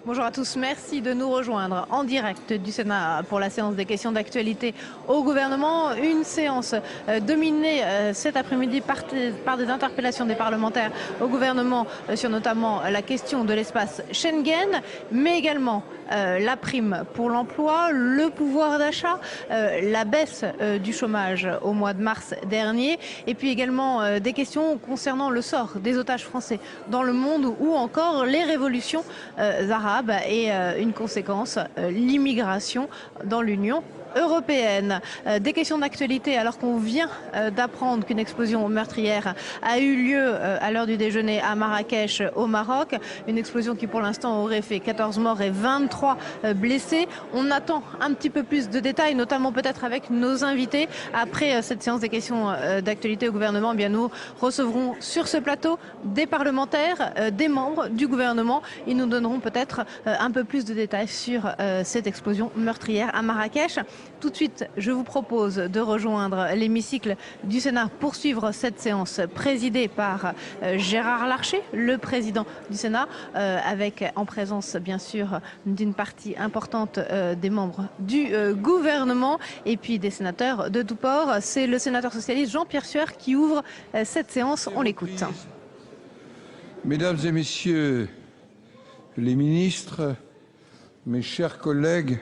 Bonjour à tous, merci de nous rejoindre en direct du Sénat pour la séance des questions d'actualité au gouvernement. Une séance dominée cet après-midi par des interpellations des parlementaires au gouvernement sur notamment la question de l'espace Schengen, mais également la prime pour l'emploi, le pouvoir d'achat, la baisse du chômage au mois de mars dernier, et puis également des questions concernant le sort des otages français dans le monde ou encore les révolutions arabes et une conséquence, l'immigration dans l'Union européenne. Des questions d'actualité alors qu'on vient d'apprendre qu'une explosion meurtrière a eu lieu à l'heure du déjeuner à Marrakech au Maroc. Une explosion qui pour l'instant aurait fait 14 morts et 23 blessés. On attend un petit peu plus de détails, notamment peut-être avec nos invités. Après cette séance des questions d'actualité au gouvernement, eh bien nous recevrons sur ce plateau des parlementaires, des membres du gouvernement. Ils nous donneront peut-être un peu plus de détails sur cette explosion meurtrière à Marrakech. Tout de suite, je vous propose de rejoindre l'hémicycle du Sénat pour suivre cette séance présidée par Gérard Larcher, le président du Sénat, avec en présence bien sûr d'une partie importante des membres du gouvernement et puis des sénateurs de tous bords. C'est le sénateur socialiste Jean-Pierre Sueur qui ouvre cette séance. On l'écoute. Mesdames et messieurs les ministres, mes chers collègues,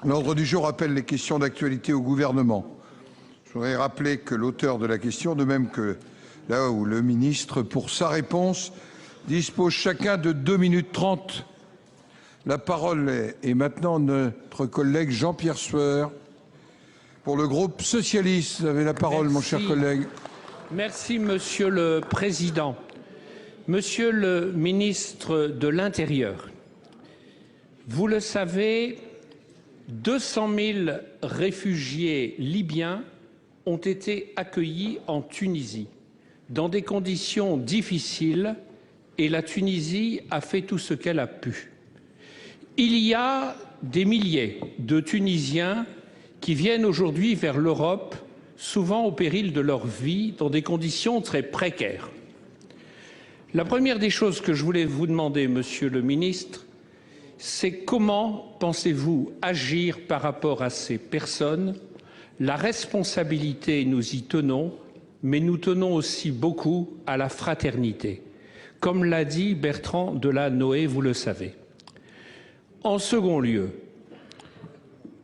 l'ordre du jour appelle les questions d'actualité au gouvernement. Je voudrais rappeler que l'auteur de la question, de même que là où le ministre, pour sa réponse, dispose chacun de 2 minutes 30. La parole est maintenant notre collègue Jean-Pierre Sueur pour le groupe socialiste. Vous avez la parole, mon cher collègue. Merci, Monsieur le Président. Monsieur le ministre de l'Intérieur, vous le savez, 200 000 réfugiés libyens ont été accueillis en Tunisie dans des conditions difficiles et la Tunisie a fait tout ce qu'elle a pu. Il y a des milliers de Tunisiens qui viennent aujourd'hui vers l'Europe, souvent au péril de leur vie, dans des conditions très précaires. La première des choses que je voulais vous demander, Monsieur le ministre, c'est comment pensez-vous agir par rapport à ces personnes? La responsabilité, nous y tenons, mais nous tenons aussi beaucoup à la fraternité. Comme l'a dit Bertrand Delanoë, vous le savez. En second lieu,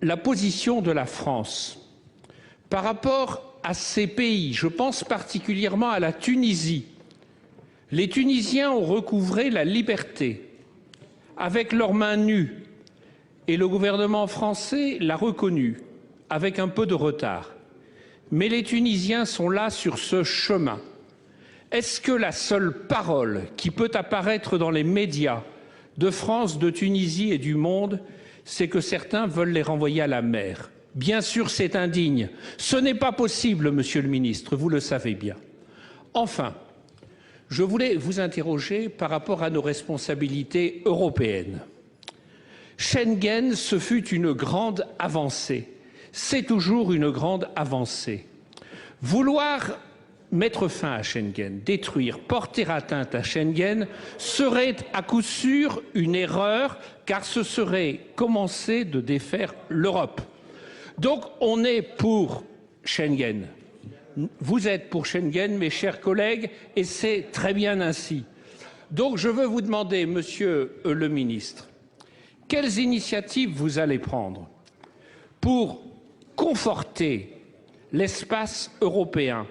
la position de la France par rapport à ces pays, je pense particulièrement à la Tunisie. Les Tunisiens ont recouvré la liberté avec leurs mains nues et le gouvernement français l'a reconnu avec un peu de retard. Mais les Tunisiens sont là sur ce chemin. Est-ce que la seule parole qui peut apparaître dans les médias de France, de Tunisie et du monde, c'est que certains veulent les renvoyer à la mer? Bien sûr, c'est indigne. Ce n'est pas possible, Monsieur le ministre, vous le savez bien. Enfin, je voulais vous interroger par rapport à nos responsabilités européennes. Schengen, ce fut une grande avancée. C'est toujours une grande avancée. Vouloir mettre fin à Schengen, détruire, porter atteinte à Schengen serait à coup sûr une erreur, car ce serait commencer de défaire l'Europe. Donc on est pour Schengen. Vous êtes pour Schengen, mes chers collègues, et c'est très bien ainsi. Donc je veux vous demander, Monsieur le ministre, quelles initiatives vous allez prendre pour conforter l'espace européen,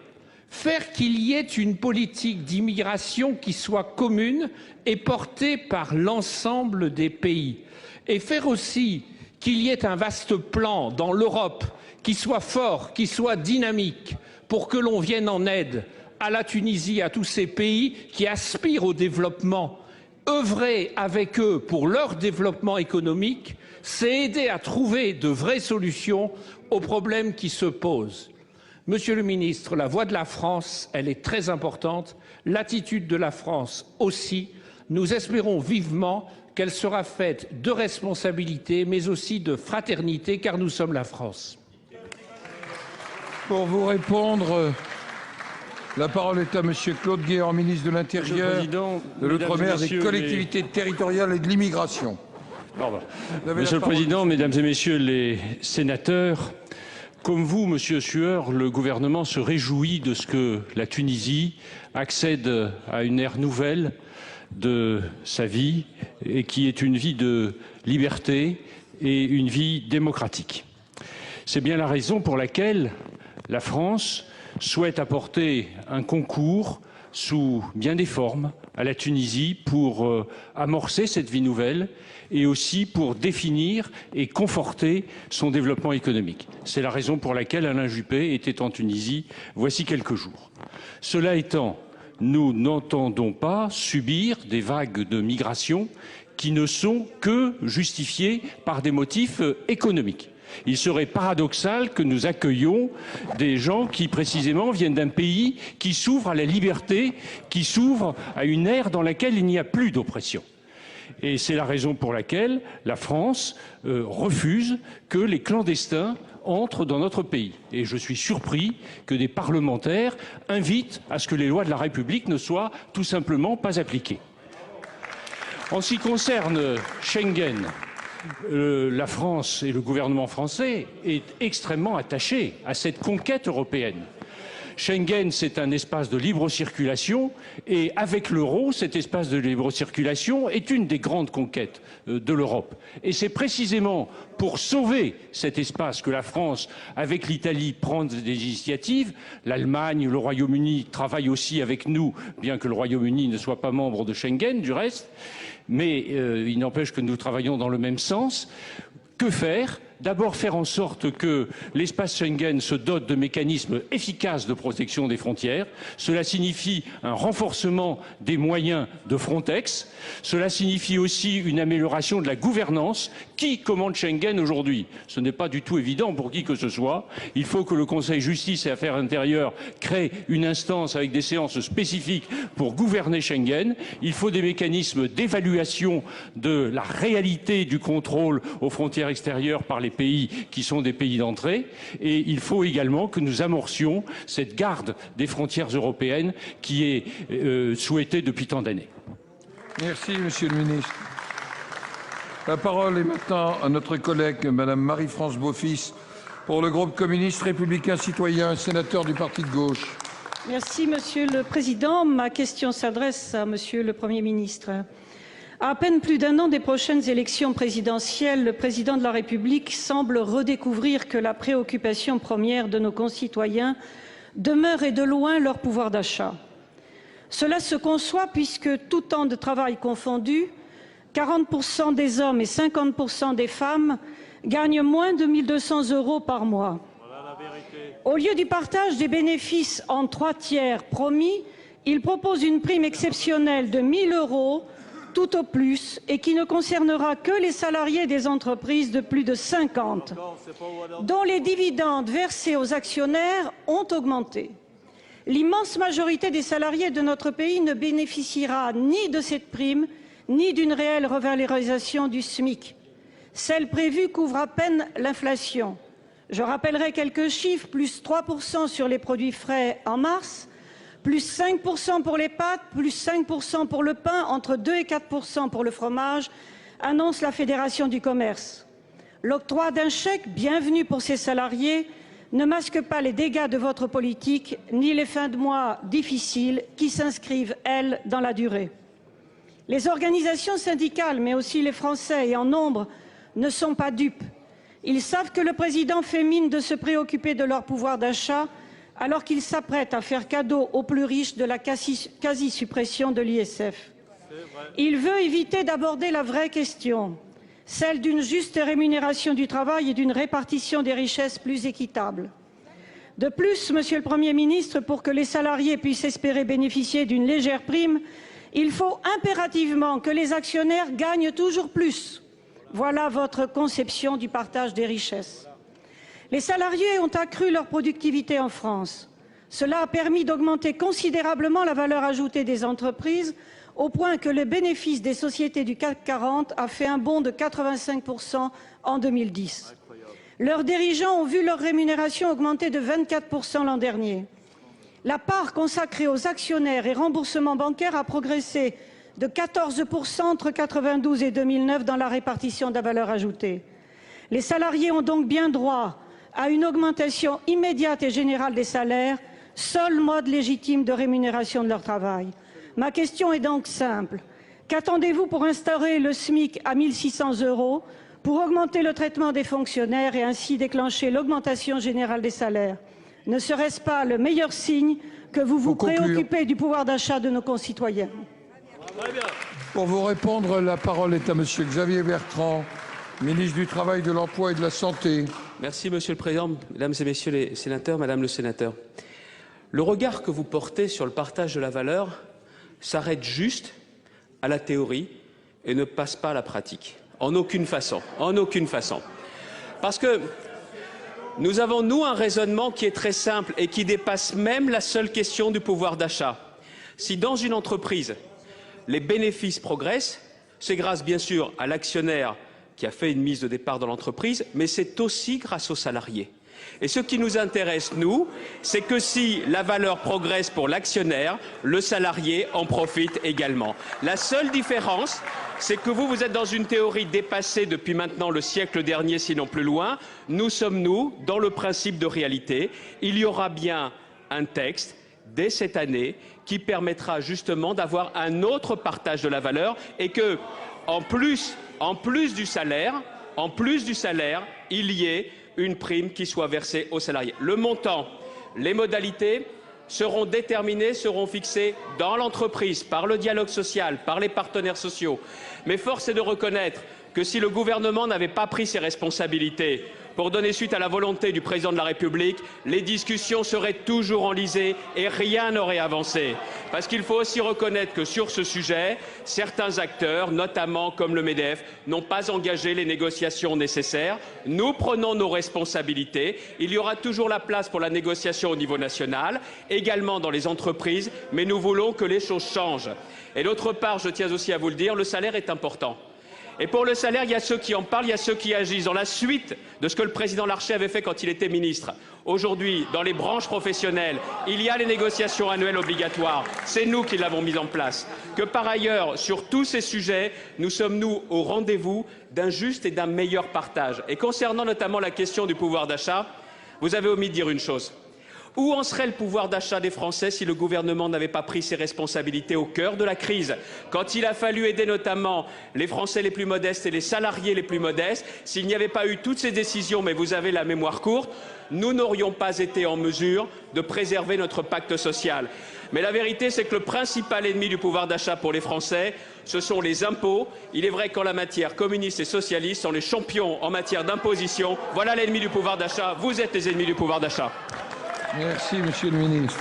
faire qu'il y ait une politique d'immigration qui soit commune et portée par l'ensemble des pays, et faire aussi qu'il y ait un vaste plan dans l'Europe qui soit fort, qui soit dynamique, pour que l'on vienne en aide à la Tunisie, à tous ces pays qui aspirent au développement. Œuvrer avec eux pour leur développement économique, c'est aider à trouver de vraies solutions aux problèmes qui se posent. Monsieur le ministre, la voix de la France, elle est très importante, l'attitude de la France aussi. Nous espérons vivement qu'elle sera faite de responsabilité, mais aussi de fraternité, car nous sommes la France. Pour vous répondre, la parole est à Monsieur Claude Guéant, ministre de l'Intérieur, de l'Outre-mer, des collectivités territoriales et de l'immigration. Monsieur le Président, Mesdames et Messieurs les sénateurs, comme vous, Monsieur Sueur, le gouvernement se réjouit de ce que la Tunisie accède à une ère nouvelle de sa vie et qui est une vie de liberté et une vie démocratique. C'est bien la raison pour laquelle la France souhaite apporter un concours sous bien des formes à la Tunisie pour amorcer cette vie nouvelle et aussi pour définir et conforter son développement économique. C'est la raison pour laquelle Alain Juppé était en Tunisie voici quelques jours. Cela étant, nous n'entendons pas subir des vagues de migration qui ne sont que justifiées par des motifs économiques. Il serait paradoxal que nous accueillions des gens qui, précisément, viennent d'un pays qui s'ouvre à la liberté, qui s'ouvre à une ère dans laquelle il n'y a plus d'oppression. Et c'est la raison pour laquelle la France refuse que les clandestins entrent dans notre pays. Et je suis surpris que des parlementaires invitent à ce que les lois de la République ne soient tout simplement pas appliquées. En ce qui concerne Schengen, la France et le gouvernement français est extrêmement attaché à cette conquête européenne. Schengen, c'est un espace de libre circulation et avec l'euro, cet espace de libre circulation est une des grandes conquêtes de l'Europe. Et c'est précisément pour sauver cet espace que la France, avec l'Italie, prend des initiatives. L'Allemagne, le Royaume-Uni travaillent aussi avec nous, bien que le Royaume-Uni ne soit pas membre de Schengen, du reste. Mais il n'empêche que nous travaillons dans le même sens. Que faire ? D'abord faire en sorte que l'espace Schengen se dote de mécanismes efficaces de protection des frontières. Cela signifie un renforcement des moyens de Frontex. Cela signifie aussi une amélioration de la gouvernance. Qui commande Schengen aujourd'hui? Ce n'est pas du tout évident pour qui que ce soit. Il faut que le Conseil Justice et Affaires intérieures crée une instance avec des séances spécifiques pour gouverner Schengen. Il faut des mécanismes d'évaluation de la réalité du contrôle aux frontières extérieures par les pays qui sont des pays d'entrée. Et il faut également que nous amorcions cette garde des frontières européennes qui est souhaitée depuis tant d'années. Merci, Monsieur le Ministre. La parole est maintenant à notre collègue Madame Marie-France Beaufils pour le groupe communiste républicain citoyen, sénateur du Parti de gauche. Merci, Monsieur le Président. Ma question s'adresse à Monsieur le Premier ministre. À peine plus d'un an des prochaines élections présidentielles, le président de la République semble redécouvrir que la préoccupation première de nos concitoyens demeure et de loin leur pouvoir d'achat. Cela se conçoit puisque, tout temps de travail confondu, 40% des hommes et 50% des femmes gagnent moins de 1 200 € par mois. Voilà la vérité. Au lieu du partage des bénéfices en 3/3 promis, il propose une prime exceptionnelle de 1 000 € tout au plus et qui ne concernera que les salariés des entreprises de plus de 50, dont les dividendes versés aux actionnaires ont augmenté. L'immense majorité des salariés de notre pays ne bénéficiera ni de cette prime, ni d'une réelle revalorisation du SMIC. Celle prévue couvre à peine l'inflation. Je rappellerai quelques chiffres, plus 3% sur les produits frais en mars, plus 5% pour les pâtes, plus 5% pour le pain, entre 2 et 4% pour le fromage, annonce la Fédération du commerce. L'octroi d'un chèque bienvenu pour ces salariés ne masque pas les dégâts de votre politique, ni les fins de mois difficiles qui s'inscrivent, elles, dans la durée. Les organisations syndicales, mais aussi les Français, et en nombre, ne sont pas dupes. Ils savent que le président fait mine de se préoccuper de leur pouvoir d'achat alors qu'il s'apprête à faire cadeau aux plus riches de la quasi-suppression de l'ISF. Il veut éviter d'aborder la vraie question, celle d'une juste rémunération du travail et d'une répartition des richesses plus équitable. De plus, Monsieur le Premier ministre, pour que les salariés puissent espérer bénéficier d'une légère prime, il faut impérativement que les actionnaires gagnent toujours plus. Voilà votre conception du partage des richesses. Les salariés ont accru leur productivité en France. Cela a permis d'augmenter considérablement la valeur ajoutée des entreprises au point que le bénéfice des sociétés du CAC 40 a fait un bond de 85% en 2010. Leurs dirigeants ont vu leur rémunération augmenter de 24% l'an dernier. La part consacrée aux actionnaires et remboursements bancaires a progressé de 14% entre 1992 et 2009 dans la répartition de la valeur ajoutée. Les salariés ont donc bien droit à une augmentation immédiate et générale des salaires, seul mode légitime de rémunération de leur travail. Ma question est donc simple. Qu'attendez-vous pour instaurer le SMIC à 1 600 €, pour augmenter le traitement des fonctionnaires et ainsi déclencher l'augmentation générale des salaires? Ne serait-ce pas le meilleur signe que vous vous préoccupez du pouvoir d'achat de nos concitoyens? Pour vous répondre, la parole est à Monsieur Xavier Bertrand, ministre du Travail, de l'Emploi et de la Santé. Merci Monsieur le Président, Mesdames et Messieurs les sénateurs, Madame le sénateur. Le regard que vous portez sur le partage de la valeur s'arrête juste à la théorie et ne passe pas à la pratique. En aucune façon. En aucune façon. Parce que nous avons, nous, un raisonnement qui est très simple et qui dépasse même la seule question du pouvoir d'achat. Si dans une entreprise, les bénéfices progressent, c'est grâce bien sûr à l'actionnaire qui a fait une mise de départ dans l'entreprise, mais c'est aussi grâce aux salariés. Et ce qui nous intéresse, nous, c'est que si la valeur progresse pour l'actionnaire, le salarié en profite également. La seule différence, c'est que vous êtes dans une théorie dépassée depuis maintenant le siècle dernier, sinon plus loin. Nous sommes, nous, dans le principe de réalité. Il y aura bien un texte dès cette année qui permettra justement d'avoir un autre partage de la valeur et que, en plus du salaire, il y ait une prime qui soit versée aux salariés. Le montant, les modalités seront déterminées, seront fixées dans l'entreprise, par le dialogue social, par les partenaires sociaux. Mais force est de reconnaître que si le gouvernement n'avait pas pris ses responsabilités pour donner suite à la volonté du président de la République, les discussions seraient toujours enlisées et rien n'aurait avancé. Parce qu'il faut aussi reconnaître que sur ce sujet, certains acteurs, notamment comme le MEDEF, n'ont pas engagé les négociations nécessaires. Nous prenons nos responsabilités. Il y aura toujours la place pour la négociation au niveau national, également dans les entreprises, mais nous voulons que les choses changent. Et d'autre part, je tiens aussi à vous le dire, le salaire est important. Et pour le salaire, il y a ceux qui en parlent, il y a ceux qui agissent. Dans la suite de ce que le président Larcher avait fait quand il était ministre, aujourd'hui, dans les branches professionnelles, il y a les négociations annuelles obligatoires. C'est nous qui l'avons mis en place. Que par ailleurs, sur tous ces sujets, nous sommes, nous, au rendez-vous d'un juste et d'un meilleur partage. Et concernant notamment la question du pouvoir d'achat, vous avez omis de dire une chose. Où en serait le pouvoir d'achat des Français si le gouvernement n'avait pas pris ses responsabilités au cœur de la crise? Quand il a fallu aider notamment les Français les plus modestes et les salariés les plus modestes, s'il n'y avait pas eu toutes ces décisions, mais vous avez la mémoire courte, nous n'aurions pas été en mesure de préserver notre pacte social. Mais la vérité, c'est que le principal ennemi du pouvoir d'achat pour les Français, ce sont les impôts. Il est vrai qu'en la matière, communistes et socialistes sont les champions en matière d'imposition. Voilà l'ennemi du pouvoir d'achat. Vous êtes les ennemis du pouvoir d'achat. Merci, Monsieur le Ministre.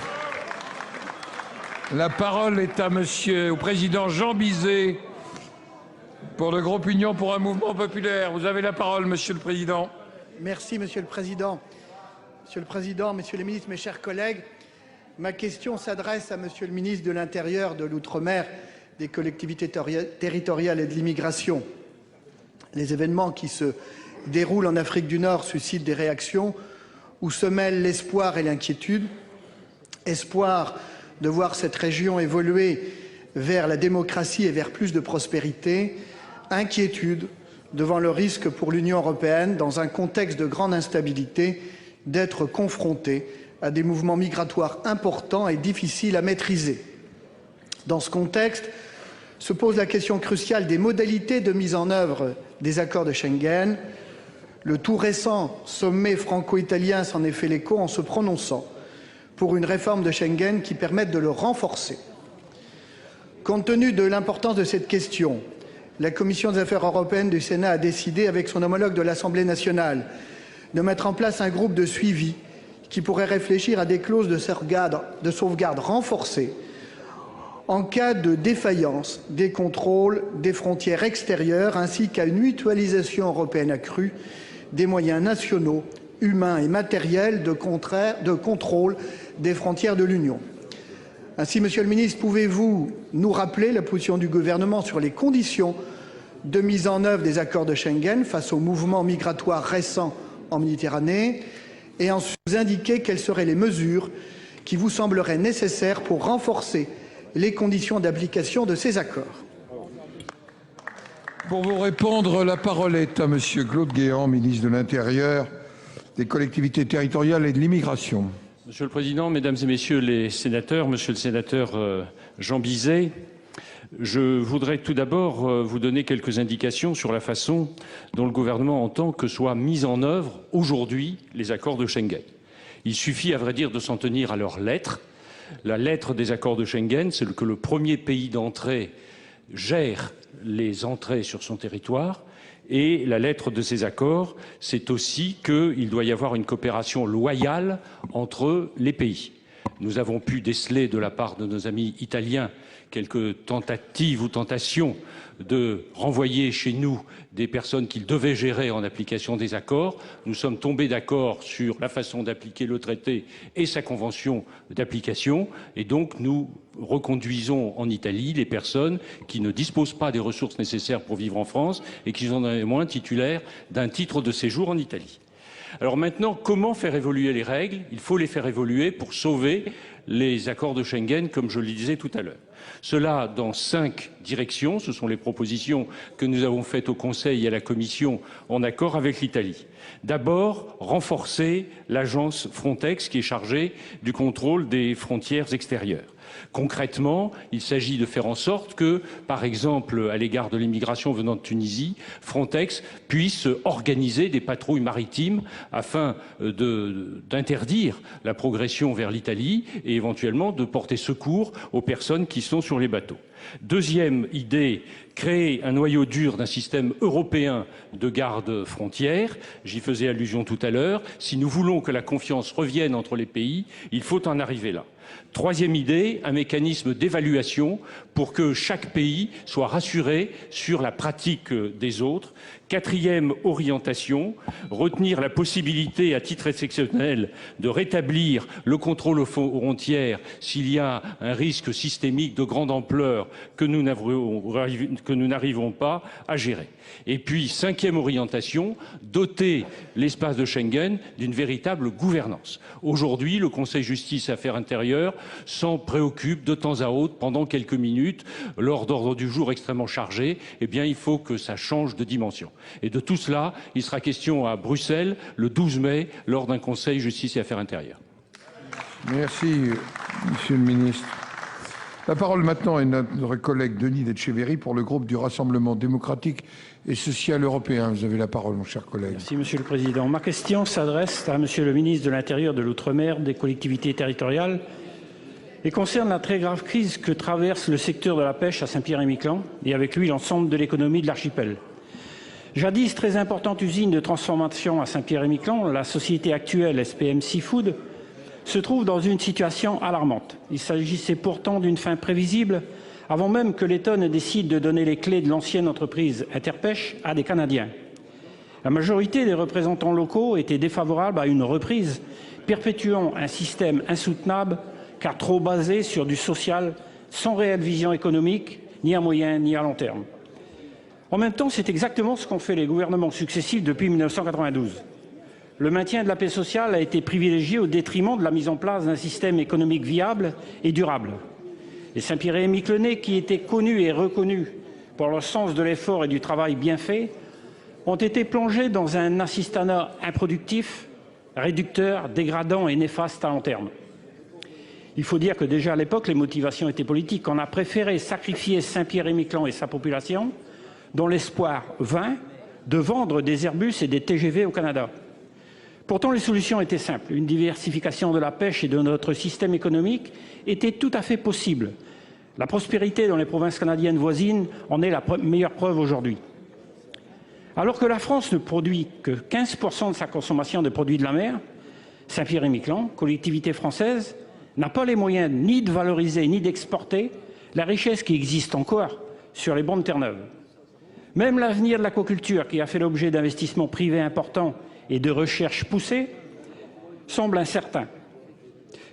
La parole est à au président Jean Bizet pour le groupe Union pour un mouvement populaire. Vous avez la parole, Monsieur le Président. Merci, Monsieur le Président. Monsieur le Président, Messieurs les ministres, mes chers collègues, ma question s'adresse à Monsieur le ministre de l'Intérieur, de l'Outre-mer, des collectivités territoriales et de l'immigration. Les événements qui se déroulent en Afrique du Nord suscitent des réactions où se mêlent l'espoir et l'inquiétude. Espoir de voir cette région évoluer vers la démocratie et vers plus de prospérité. Inquiétude devant le risque pour l'Union européenne, dans un contexte de grande instabilité, d'être confrontée à des mouvements migratoires importants et difficiles à maîtriser. Dans ce contexte, se pose la question cruciale des modalités de mise en œuvre des accords de Schengen. Le tout récent sommet franco-italien s'en est fait l'écho en se prononçant pour une réforme de Schengen qui permette de le renforcer. Compte tenu de l'importance de cette question, la Commission des affaires européennes du Sénat a décidé, avec son homologue de l'Assemblée nationale, de mettre en place un groupe de suivi qui pourrait réfléchir à des clauses de sauvegarde renforcées en cas de défaillance des contrôles des frontières extérieures, ainsi qu'à une mutualisation européenne accrue des moyens nationaux, humains et matériels de contrôle des frontières de l'Union. Ainsi, Monsieur le ministre, pouvez-vous nous rappeler la position du gouvernement sur les conditions de mise en œuvre des accords de Schengen face aux mouvements migratoires récents en Méditerranée et ensuite nous indiquer quelles seraient les mesures qui vous sembleraient nécessaires pour renforcer les conditions d'application de ces accords? Pour vous répondre, la parole est à Monsieur Claude Guéant, ministre de l'Intérieur, des collectivités territoriales et de l'immigration. Monsieur le Président, Mesdames et Messieurs les sénateurs, Monsieur le sénateur Jean Bizet, je voudrais tout d'abord vous donner quelques indications sur la façon dont le gouvernement entend que soient mis en œuvre aujourd'hui les accords de Schengen. Il suffit, à vrai dire, de s'en tenir à leur lettre. La lettre des accords de Schengen, c'est que le premier pays d'entrée gère les entrées sur son territoire. Et la lettre de ces accords, c'est aussi qu'il doit y avoir une coopération loyale entre les pays. Nous avons pu déceler de la part de nos amis italiens quelques tentatives ou tentations de renvoyer chez nous des personnes qu'ils devaient gérer en application des accords. Nous sommes tombés d'accord sur la façon d'appliquer le traité et sa convention d'application. Et donc, nous reconduisons en Italie les personnes qui ne disposent pas des ressources nécessaires pour vivre en France et qui sont néanmoins titulaires d'un titre de séjour en Italie. Alors maintenant, comment faire évoluer les règles? Il faut les faire évoluer pour sauver les accords de Schengen, comme je le disais tout à l'heure. Cela dans 5 directions. Ce sont les propositions que nous avons faites au Conseil et à la Commission en accord avec l'Italie. D'abord, renforcer l'agence Frontex qui est chargée du contrôle des frontières extérieures. Concrètement, il s'agit de faire en sorte que, par exemple, à l'égard de l'immigration venant de Tunisie, Frontex puisse organiser des patrouilles maritimes afin d'interdire la progression vers l'Italie et éventuellement de porter secours aux personnes qui sont sur les bateaux. Deuxième idée, créer un noyau dur d'un système européen de garde frontières. J'y faisais allusion tout à l'heure. Si nous voulons que la confiance revienne entre les pays, il faut en arriver là. Troisième idée, un mécanisme d'évaluation pour que chaque pays soit rassuré sur la pratique des autres. Quatrième orientation, retenir la possibilité à titre exceptionnel de rétablir le contrôle aux frontières s'il y a un risque systémique de grande ampleur que nous n'arrivons pas à gérer. Et puis, cinquième orientation, doter l'espace de Schengen d'une véritable gouvernance. Aujourd'hui, le Conseil Justice et Affaires intérieures s'en préoccupe de temps à autre, pendant quelques minutes, lors d'ordre du jour extrêmement chargé. Eh bien, il faut que ça change de dimension. Et de tout cela, il sera question à Bruxelles le 12 mai, lors d'un Conseil Justice et Affaires intérieures. Merci, Monsieur le Ministre. La parole maintenant est à notre collègue Denis Etcheverry pour le groupe du Rassemblement démocratique et social européen. Vous avez la parole, mon cher collègue. Merci, Monsieur le Président. Ma question s'adresse à Monsieur le ministre de l'Intérieur, de l'Outre-mer, des collectivités territoriales et concerne la très grave crise que traverse le secteur de la pêche à Saint-Pierre-et-Miquelon et avec lui l'ensemble de l'économie de l'archipel. Jadis très importante usine de transformation à Saint-Pierre-et-Miquelon, la société actuelle SPM Seafood se trouve dans une situation alarmante. Il s'agissait pourtant d'une fin prévisible avant même que l'État ne décide de donner les clés de l'ancienne entreprise Interpêche à des Canadiens. La majorité des représentants locaux étaient défavorables à une reprise, perpétuant un système insoutenable car trop basé sur du social, sans réelle vision économique, ni à moyen ni à long terme. En même temps, c'est exactement ce qu'ont fait les gouvernements successifs depuis 1992. Le maintien de la paix sociale a été privilégié au détriment de la mise en place d'un système économique viable et durable. Les Saint-Pierre-et-Miquelonais, qui étaient connus et reconnus pour leur sens de l'effort et du travail bien fait, ont été plongés dans un assistanat improductif, réducteur, dégradant et néfaste à long terme. Il faut dire que déjà à l'époque, les motivations étaient politiques. On a préféré sacrifier Saint-Pierre-et-Miquelon et sa population, dont l'espoir vain de vendre des Airbus et des TGV au Canada. Pourtant, les solutions étaient simples. Une diversification de la pêche et de notre système économique était tout à fait possible. La prospérité dans les provinces canadiennes voisines en est la meilleure preuve aujourd'hui. Alors que la France ne produit que 15% de sa consommation de produits de la mer, Saint-Pierre-et-Miquelon, collectivité française, n'a pas les moyens ni de valoriser ni d'exporter la richesse qui existe encore sur les bancs de Terre-Neuve. Même l'avenir de l'aquaculture, qui a fait l'objet d'investissements privés importants et de recherche poussée, semble incertain.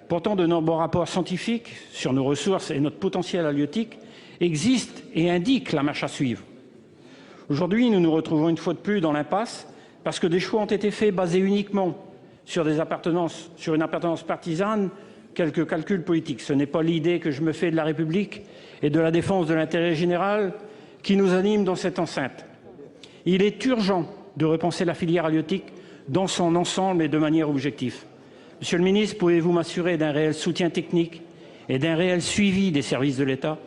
Pourtant, de nombreux rapports scientifiques sur nos ressources et notre potentiel halieutique existent et indiquent la marche à suivre. Aujourd'hui, nous nous retrouvons une fois de plus dans l'impasse parce que des choix ont été faits basés uniquement sur une appartenance partisane, quelques calculs politiques. Ce n'est pas l'idée que je me fais de la République et de la défense de l'intérêt général qui nous anime dans cette enceinte. Il est urgent de repenser la filière halieutique dans son ensemble et de manière objective. Monsieur le ministre, pouvez-vous m'assurer d'un réel soutien technique et d'un réel suivi des services de l'État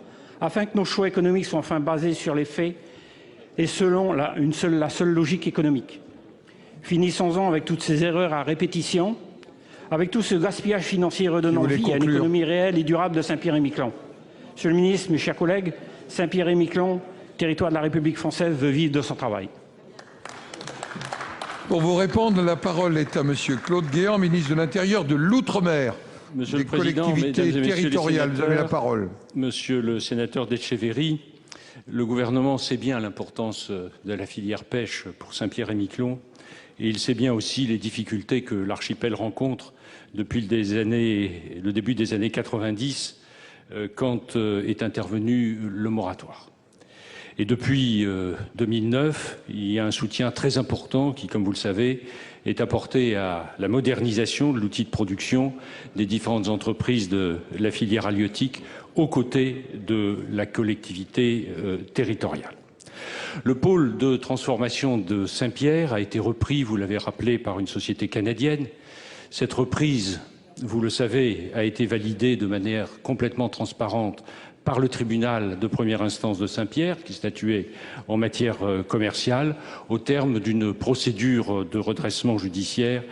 afin que nos choix économiques soient enfin basés sur les faits et selon la seule logique économique? Finissons-en avec toutes ces erreurs à répétition, avec tout ce gaspillage financier redonnant vie à une économie réelle et durable de Saint-Pierre-et-Miquelon. Monsieur le ministre, mes chers collègues, Saint-Pierre-et-Miquelon, territoire de la République française, veut vivre de son travail. Pour vous répondre, la parole est à Monsieur Claude Guéant, ministre de l'Intérieur, de l'Outre-mer. Monsieur des le Président, collectivités territoriales. Vous avez la parole. Monsieur le sénateur d'Etcheverry, le gouvernement sait bien l'importance de la filière pêche pour Saint-Pierre-et-Miquelon et il sait bien aussi les difficultés que l'archipel rencontre depuis le début des années 90 quand est intervenu le moratoire. Et depuis 2009, il y a un soutien très important qui, comme vous le savez, est apporté à la modernisation de l'outil de production des différentes entreprises de la filière halieutique aux côtés de la collectivité territoriale. Le pôle de transformation de Saint-Pierre a été repris, vous l'avez rappelé, par une société canadienne. Cette reprise, vous le savez, a été validée de manière complètement transparente par le tribunal de première instance de Saint-Pierre, qui statuait en matière commerciale, au terme d'une procédure de redressement judiciaire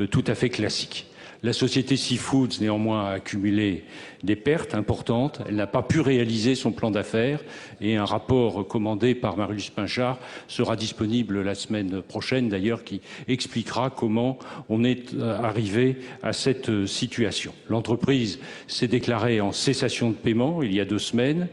tout à fait classique. La société Seafoods, néanmoins, a accumulé des pertes importantes. Elle n'a pas pu réaliser son plan d'affaires et un rapport commandé par Marius Pinchard sera disponible la semaine prochaine, d'ailleurs, qui expliquera comment on est arrivé à cette situation. L'entreprise s'est déclarée en cessation de paiement il y a 2 semaines.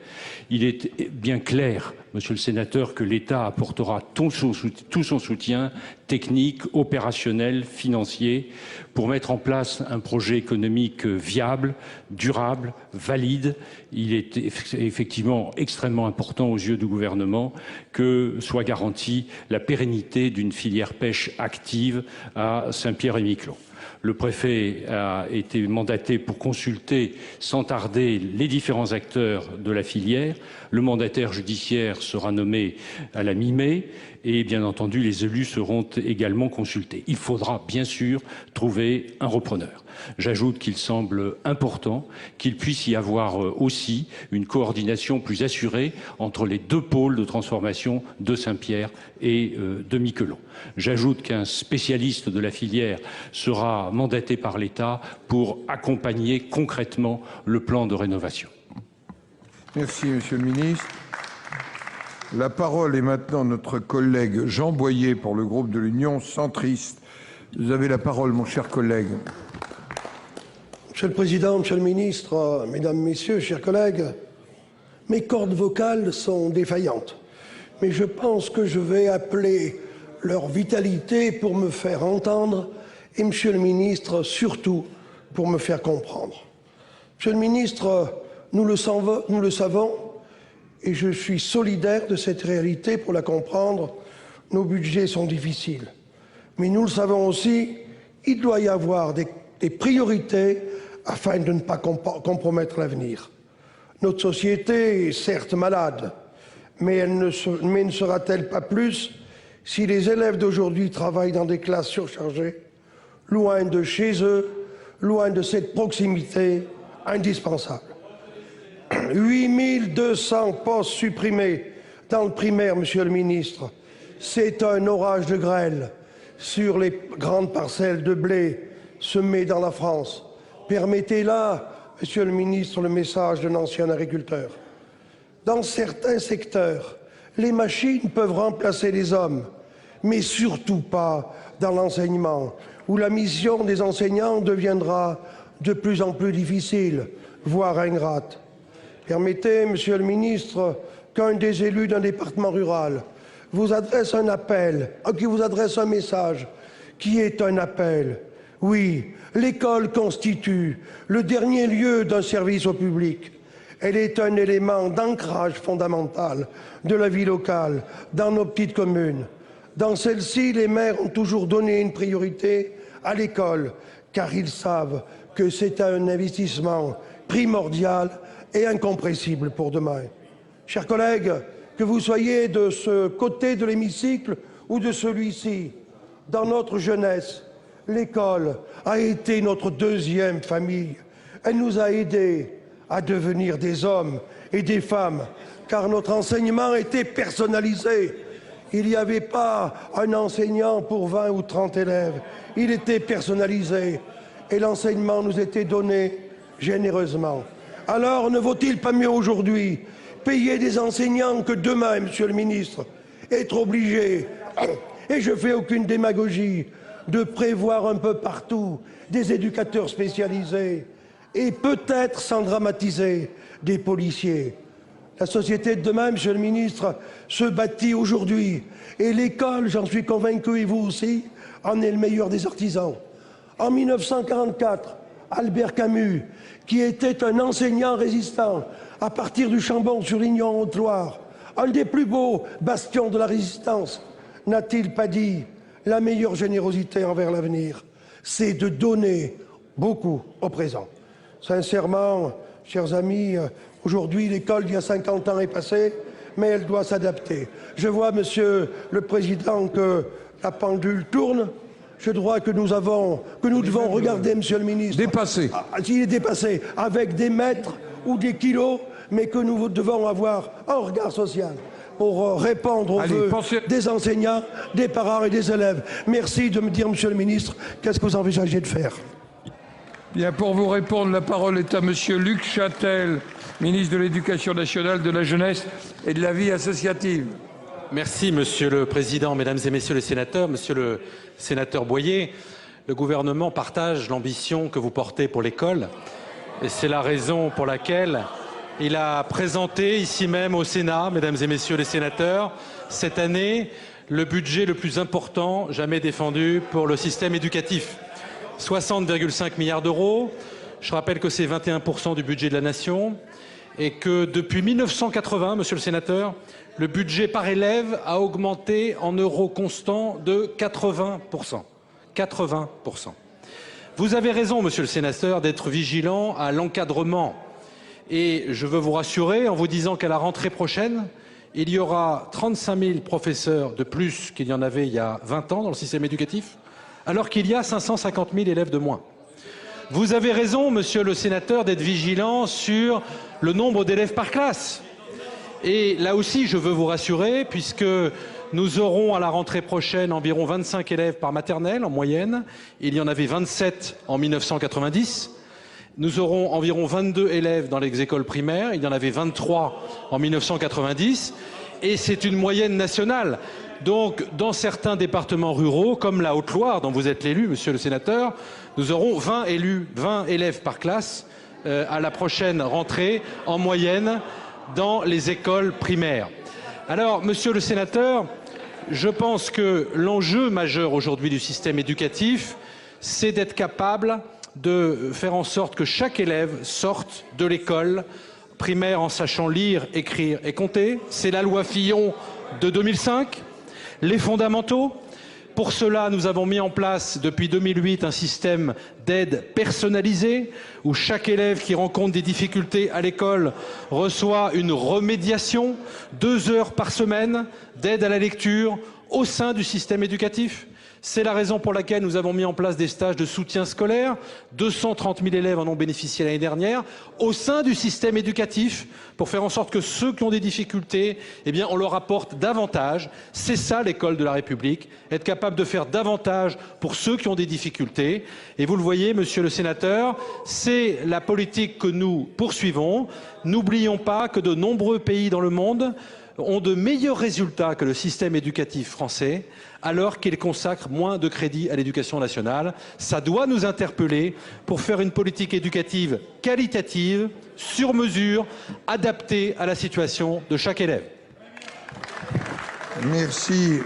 Il est bien clair, monsieur le sénateur, que l'État apportera tout son soutien technique, opérationnel, financier, pour mettre en place un projet économique viable, durable, valide. Il est effectivement extrêmement important aux yeux du gouvernement que soit garantie la pérennité d'une filière pêche active à Saint-Pierre-et-Miquelon. Le préfet a été mandaté pour consulter sans tarder les différents acteurs de la filière. Le mandataire judiciaire sera nommé à la mi-mai et bien entendu les élus seront également consultés. Il faudra bien sûr trouver un repreneur. J'ajoute qu'il semble important qu'il puisse y avoir aussi une coordination plus assurée entre les 2 pôles de transformation de Saint-Pierre et de Miquelon. J'ajoute qu'un spécialiste de la filière sera mandaté par l'État pour accompagner concrètement le plan de rénovation. Merci, Monsieur le Ministre. La parole est maintenant à notre collègue Jean Boyer pour le groupe de l'Union centriste. Vous avez la parole, mon cher collègue. Monsieur le Président, Monsieur le Ministre, Mesdames, Messieurs, chers collègues, mes cordes vocales sont défaillantes, mais je pense que je vais appeler leur vitalité pour me faire entendre et, Monsieur le Ministre, surtout pour me faire comprendre. Monsieur le Ministre, nous le savons, et je suis solidaire de cette réalité pour la comprendre, nos budgets sont difficiles. Mais nous le savons aussi, il doit y avoir des priorités afin de ne pas compromettre l'avenir. Notre société est certes malade, mais ne sera-t-elle pas plus si les élèves d'aujourd'hui travaillent dans des classes surchargées, loin de chez eux, loin de cette proximité indispensable. 8200 postes supprimés dans le primaire, Monsieur le Ministre. C'est un orage de grêle sur les grandes parcelles de blé semées dans la France. Permettez là, Monsieur le Ministre, le message d'un ancien agriculteur. Dans certains secteurs, les machines peuvent remplacer les hommes, mais surtout pas dans l'enseignement, où la mission des enseignants deviendra de plus en plus difficile, voire ingrate. Permettez, Monsieur le Ministre, qu'un des élus d'un département rural vous adresse un appel, qui vous adresse un message, qui est un appel. Oui, l'école constitue le dernier lieu d'un service au public. Elle est un élément d'ancrage fondamental de la vie locale dans nos petites communes. Dans celle-ci, les maires ont toujours donné une priorité à l'école, car ils savent que c'est un investissement primordial et incompressible pour demain. Chers collègues, que vous soyez de ce côté de l'hémicycle ou de celui-ci, dans notre jeunesse, l'école a été notre deuxième famille. Elle nous a aidés à devenir des hommes et des femmes, car notre enseignement était personnalisé. Il n'y avait pas un enseignant pour 20 ou 30 élèves. Il était personnalisé et l'enseignement nous était donné généreusement. Alors ne vaut-il pas mieux aujourd'hui payer des enseignants que demain, Monsieur le ministre, être obligé, et je ne fais aucune démagogie, de prévoir un peu partout des éducateurs spécialisés et peut-être, sans dramatiser, des policiers. La société de demain, Monsieur le ministre, se bâtit aujourd'hui. Et l'école, j'en suis convaincu, et vous aussi, en est le meilleur des artisans. En 1944, Albert Camus, qui était un enseignant résistant à partir du Chambon-sur-Lignon en Haute-Loire, un des plus beaux bastions de la résistance, n'a-t-il pas dit la meilleure générosité envers l'avenir, c'est de donner beaucoup au présent. Sincèrement, chers amis, aujourd'hui l'école d'il y a 50 ans est passée, mais elle doit s'adapter. Je vois, Monsieur le Président, que la pendule tourne. Je crois que nous devons regarder, Monsieur le ministre. Dépassé. S'il est dépassé, avec des mètres ou des kilos, mais que nous devons avoir un regard social pour répondre aux vœux des enseignants, des parents et des élèves. Merci de me dire, Monsieur le ministre, qu'est-ce que vous envisagez de faire? Bien, pour vous répondre, la parole est à Monsieur Luc Châtel, ministre de l'Éducation nationale, de la jeunesse et de la vie associative. Merci, Monsieur le Président, Mesdames et Messieurs les sénateurs. Monsieur le sénateur Boyer, le gouvernement partage l'ambition que vous portez pour l'école et c'est la raison pour laquelle il a présenté ici même au Sénat, Mesdames et Messieurs les sénateurs, cette année, le budget le plus important jamais défendu pour le système éducatif. 60,5 milliards d'euros. Je rappelle que c'est 21% du budget de la nation et que depuis 1980, Monsieur le sénateur, le budget par élève a augmenté en euros constants de 80%. 80%. Vous avez raison, Monsieur le sénateur, d'être vigilant à l'encadrement. Et je veux vous rassurer en vous disant qu'à la rentrée prochaine, il y aura 35 000 professeurs de plus qu'il y en avait il y a 20 ans dans le système éducatif, alors qu'il y a 550 000 élèves de moins. Vous avez raison, Monsieur le sénateur, d'être vigilant sur le nombre d'élèves par classe. Et là aussi, je veux vous rassurer, puisque nous aurons à la rentrée prochaine environ 25 élèves par maternelle en moyenne. Il y en avait 27 en 1990. Nous aurons environ 22 élèves dans les écoles primaires. Il y en avait 23 en 1990. Et c'est une moyenne nationale. Donc, dans certains départements ruraux, comme la Haute-Loire, dont vous êtes l'élu, Monsieur le sénateur, nous aurons 20 élèves par classe à la prochaine rentrée en moyenne dans les écoles primaires. Alors, Monsieur le sénateur, je pense que l'enjeu majeur aujourd'hui du système éducatif, c'est d'être capable de faire en sorte que chaque élève sorte de l'école primaire en sachant lire, écrire et compter. C'est la loi Fillon de 2005, les fondamentaux. Pour cela, nous avons mis en place depuis 2008 un système d'aide personnalisée où chaque élève qui rencontre des difficultés à l'école reçoit une remédiation, 2 heures par semaine d'aide à la lecture au sein du système éducatif. C'est la raison pour laquelle nous avons mis en place des stages de soutien scolaire. 230 000 élèves en ont bénéficié l'année dernière au sein du système éducatif pour faire en sorte que ceux qui ont des difficultés, eh bien, on leur apporte davantage. C'est ça l'école de la République, être capable de faire davantage pour ceux qui ont des difficultés. Et vous le voyez, Monsieur le sénateur, c'est la politique que nous poursuivons. N'oublions pas que de nombreux pays dans le monde ont de meilleurs résultats que le système éducatif français, alors qu'ils consacrent moins de crédits à l'éducation nationale. Ça doit nous interpeller pour faire une politique éducative qualitative, sur mesure, adaptée à la situation de chaque élève. Merci,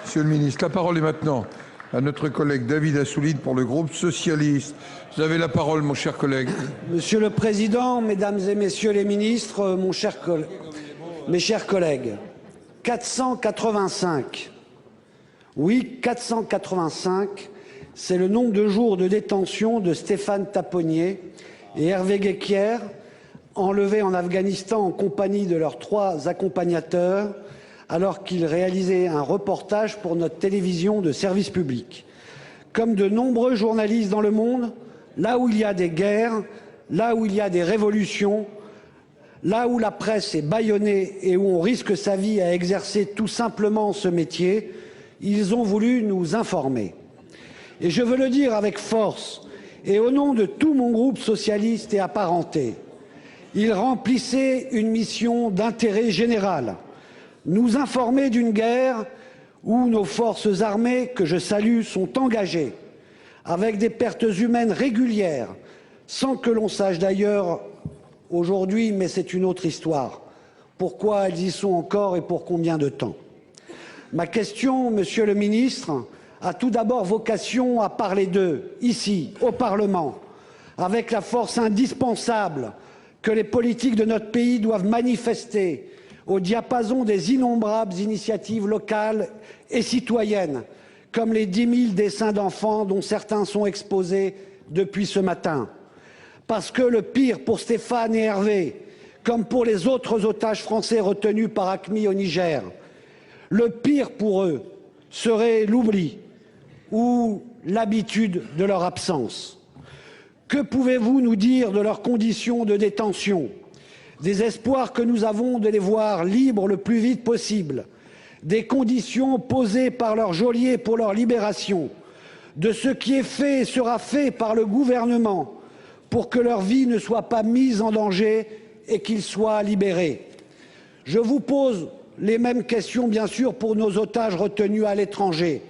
Monsieur le ministre. La parole est maintenant à notre collègue David Assouline pour le groupe socialiste. Vous avez la parole, mon cher collègue. Monsieur le Président, Mesdames et Messieurs les ministres, mes chers collègues, 485. Oui, 485, c'est le nombre de jours de détention de Stéphane Taponnier et Hervé Guéquière, enlevés en Afghanistan en compagnie de leurs 3 accompagnateurs, alors qu'ils réalisaient un reportage pour notre télévision de service public. Comme de nombreux journalistes dans le monde, là où il y a des guerres, là où il y a des révolutions, là où la presse est bâillonnée et où on risque sa vie à exercer tout simplement ce métier, ils ont voulu nous informer. Et je veux le dire avec force et au nom de tout mon groupe socialiste et apparenté, ils remplissaient une mission d'intérêt général. Nous informer d'une guerre où nos forces armées, que je salue, sont engagées, avec des pertes humaines régulières, sans que l'on sache d'ailleurs aujourd'hui, mais c'est une autre histoire, pourquoi elles y sont encore et pour combien de temps. Ma question, Monsieur le Ministre, a tout d'abord vocation à parler d'eux, ici, au Parlement, avec la force indispensable que les politiques de notre pays doivent manifester au diapason des innombrables initiatives locales et citoyennes, comme les 10 000 dessins d'enfants dont certains sont exposés depuis ce matin. Parce que le pire pour Stéphane et Hervé, comme pour les autres otages français retenus par AQMI au Niger, le pire pour eux serait l'oubli ou l'habitude de leur absence. Que pouvez-vous nous dire de leurs conditions de détention ? Des espoirs que nous avons de les voir libres le plus vite possible, des conditions posées par leur geôlier pour leur libération, de ce qui est fait et sera fait par le gouvernement pour que leur vie ne soit pas mise en danger et qu'ils soient libérés. Je vous pose les mêmes questions, bien sûr, pour nos otages retenus à l'étranger.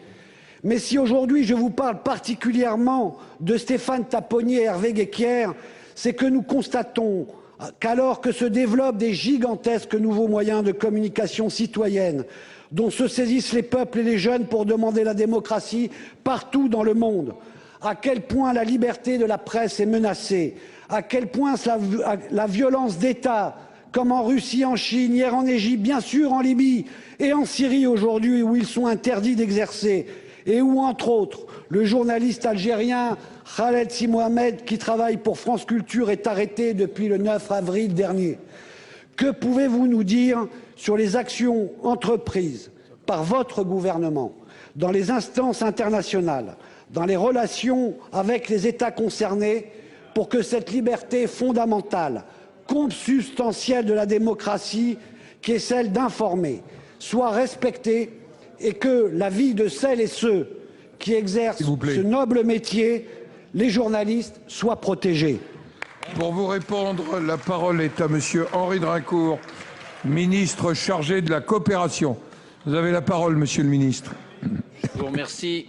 Mais si aujourd'hui je vous parle particulièrement de Stéphane Taponnier et Hervé Guéquière, c'est que nous constatons qu'alors que se développent des gigantesques nouveaux moyens de communication citoyenne, dont se saisissent les peuples et les jeunes pour demander la démocratie partout dans le monde, à quel point la liberté de la presse est menacée, à quel point la violence d'État, comme en Russie, en Chine, hier en Égypte, bien sûr en Libye et en Syrie aujourd'hui, où ils sont interdits d'exercer, et où, entre autres, le journaliste algérien Khaled Si Mohamed, qui travaille pour France Culture, est arrêté depuis le 9 avril dernier. Que pouvez-vous nous dire sur les actions entreprises par votre gouvernement dans les instances internationales, dans les relations avec les États concernés, pour que cette liberté fondamentale, consubstantielle de la démocratie, qui est celle d'informer, soit respectée et que la vie de celles et ceux qui exercent ce noble métier, les journalistes, soit protégée. Pour vous répondre, la parole est à Monsieur Henri Drincourt, ministre chargé de la coopération. Vous avez la parole, Monsieur le ministre. Je vous remercie.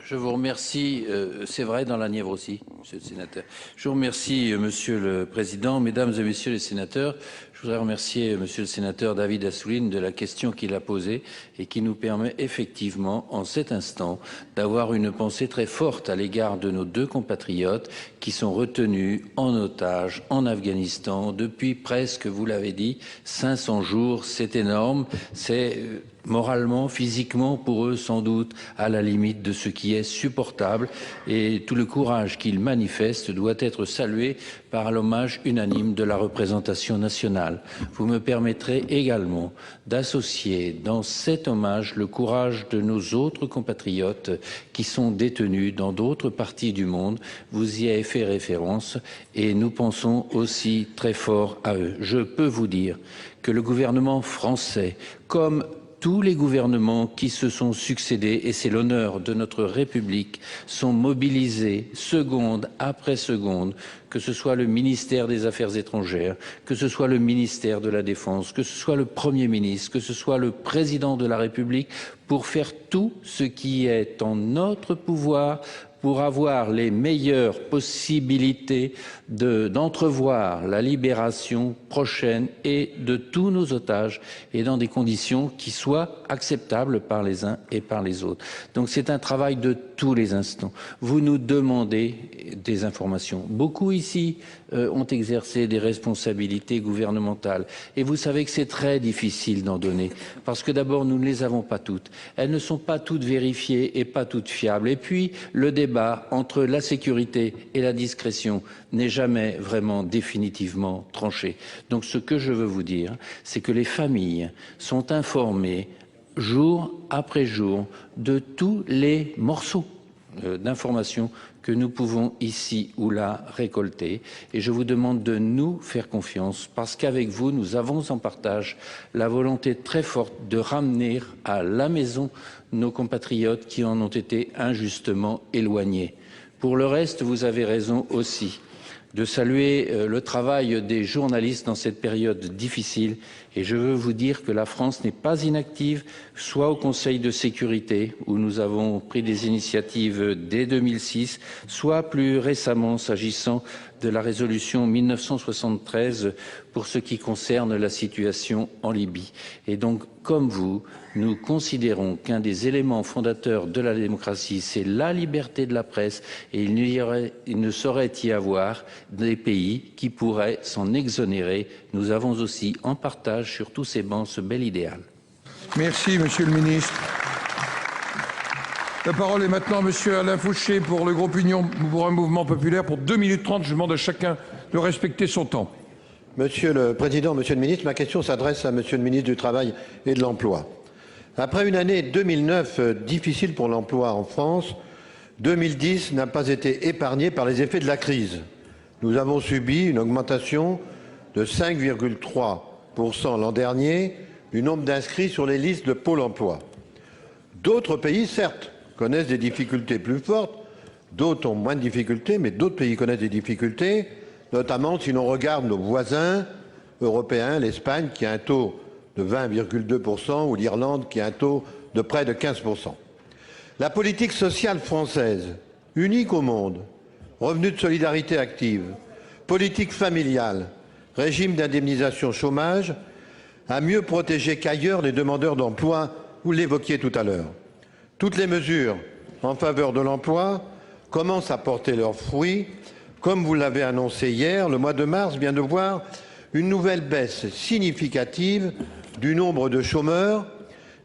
Je vous remercie. C'est vrai, dans la Nièvre aussi, Monsieur le sénateur. Je vous remercie, Monsieur le Président, Mesdames et Messieurs les sénateurs. Je voudrais remercier Monsieur le sénateur David Assouline de la question qu'il a posée et qui nous permet effectivement, en cet instant, d'avoir une pensée très forte à l'égard de nos 2 compatriotes qui sont retenus en otage en Afghanistan depuis presque, vous l'avez dit, 500 jours. C'est énorme. C'est moralement, physiquement, pour eux, sans doute, à la limite de ce qui est supportable. Et tout le courage qu'ils manifestent doit être salué par l'hommage unanime de la représentation nationale. Vous me permettrez également d'associer dans cet hommage le courage de nos autres compatriotes qui sont détenus dans d'autres parties du monde. Vous y avez fait référence et nous pensons aussi très fort à eux. Je peux vous dire que le gouvernement français, comme tous les gouvernements qui se sont succédés, et c'est l'honneur de notre République, sont mobilisés seconde après seconde, que ce soit le ministère des Affaires étrangères, que ce soit le ministère de la Défense, que ce soit le Premier ministre, que ce soit le Président de la République, pour faire tout ce qui est en notre pouvoir pour avoir les meilleures possibilités d'entrevoir la libération prochaine et de tous nos otages et dans des conditions qui soient acceptables par les uns et par les autres. Donc c'est un travail de tous les instants. Vous nous demandez des informations. Beaucoup ici ont exercé des responsabilités gouvernementales et vous savez que c'est très difficile d'en donner parce que d'abord nous ne les avons pas toutes. Elles ne sont pas toutes vérifiées et pas toutes fiables. Et puis le débat entre la sécurité et la discrétion n'est jamais vraiment définitivement tranché. Donc ce que je veux vous dire, c'est que les familles sont informées jour après jour de tous les morceaux d'informations que nous pouvons ici ou là récolter. Et je vous demande de nous faire confiance parce qu'avec vous, nous avons en partage la volonté très forte de ramener à la maison nos compatriotes qui en ont été injustement éloignés. Pour le reste, vous avez raison aussi de saluer le travail des journalistes dans cette période difficile. Et je veux vous dire que la France n'est pas inactive, soit au Conseil de sécurité, où nous avons pris des initiatives dès 2006, soit plus récemment s'agissant de la résolution 1973 pour ce qui concerne la situation en Libye. Et donc, comme vous, nous considérons qu'un des éléments fondateurs de la démocratie, c'est la liberté de la presse et il ne saurait y avoir des pays qui pourraient s'en exonérer. Nous avons aussi en partage sur tous ces bancs ce bel idéal. Merci, Monsieur le Ministre. La parole est maintenant à Monsieur Alain Fouché pour le groupe Union pour un mouvement populaire pour 2 minutes 30. Je demande à chacun de respecter son temps. Monsieur le Président, Monsieur le Ministre, ma question s'adresse à Monsieur le Ministre du Travail et de l'Emploi. Après une année 2009 difficile pour l'emploi en France, 2010 n'a pas été épargnée par les effets de la crise. Nous avons subi une augmentation de 5,3% l'an dernier du nombre d'inscrits sur les listes de Pôle emploi. D'autres pays, certes, connaissent des difficultés plus fortes, d'autres ont moins de difficultés, mais d'autres pays connaissent des difficultés, notamment si l'on regarde nos voisins européens, l'Espagne qui a un taux de 20,2% ou l'Irlande qui a un taux de près de 15%. La politique sociale française, unique au monde, revenu de solidarité active, politique familiale, régime d'indemnisation chômage, a mieux protégé qu'ailleurs les demandeurs d'emploi, vous l'évoquiez tout à l'heure. Toutes les mesures en faveur de l'emploi commencent à porter leurs fruits. Comme vous l'avez annoncé hier, le mois de mars vient de voir une nouvelle baisse significative du nombre de chômeurs,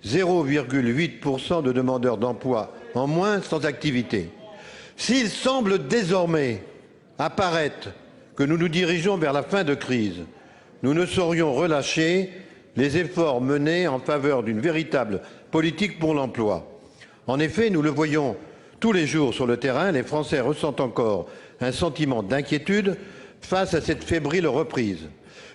0,8% de demandeurs d'emploi en moins sans activité. S'il semble désormais apparaître que nous nous dirigeons vers la fin de crise, nous ne saurions relâcher les efforts menés en faveur d'une véritable politique pour l'emploi. En effet, nous le voyons tous les jours sur le terrain, les Français ressentent encore un sentiment d'inquiétude face à cette fébrile reprise.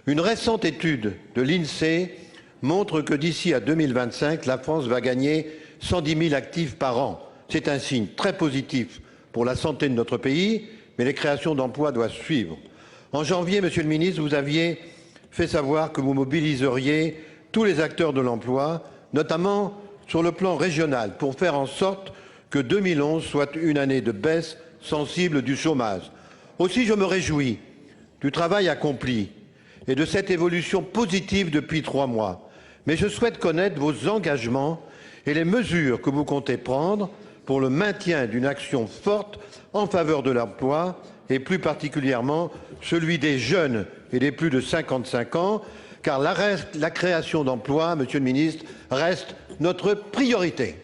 Une récente étude de l'INSEE montre que d'ici à 2025, la France va gagner 110 000 actifs par an. C'est un signe très positif pour la santé de notre pays, mais les créations d'emplois doivent suivre. En janvier, Monsieur le Ministre, vous aviez fait savoir que vous mobiliseriez tous les acteurs de l'emploi, notamment sur le plan régional, pour faire en sorte que 2011 soit une année de baisse sensible du chômage. Aussi, je me réjouis du travail accompli et de cette évolution positive depuis 3 mois. Mais je souhaite connaître vos engagements et les mesures que vous comptez prendre pour le maintien d'une action forte en faveur de l'emploi et plus particulièrement celui des jeunes et des plus de 55 ans, car la création d'emplois, Monsieur le Ministre, reste notre priorité.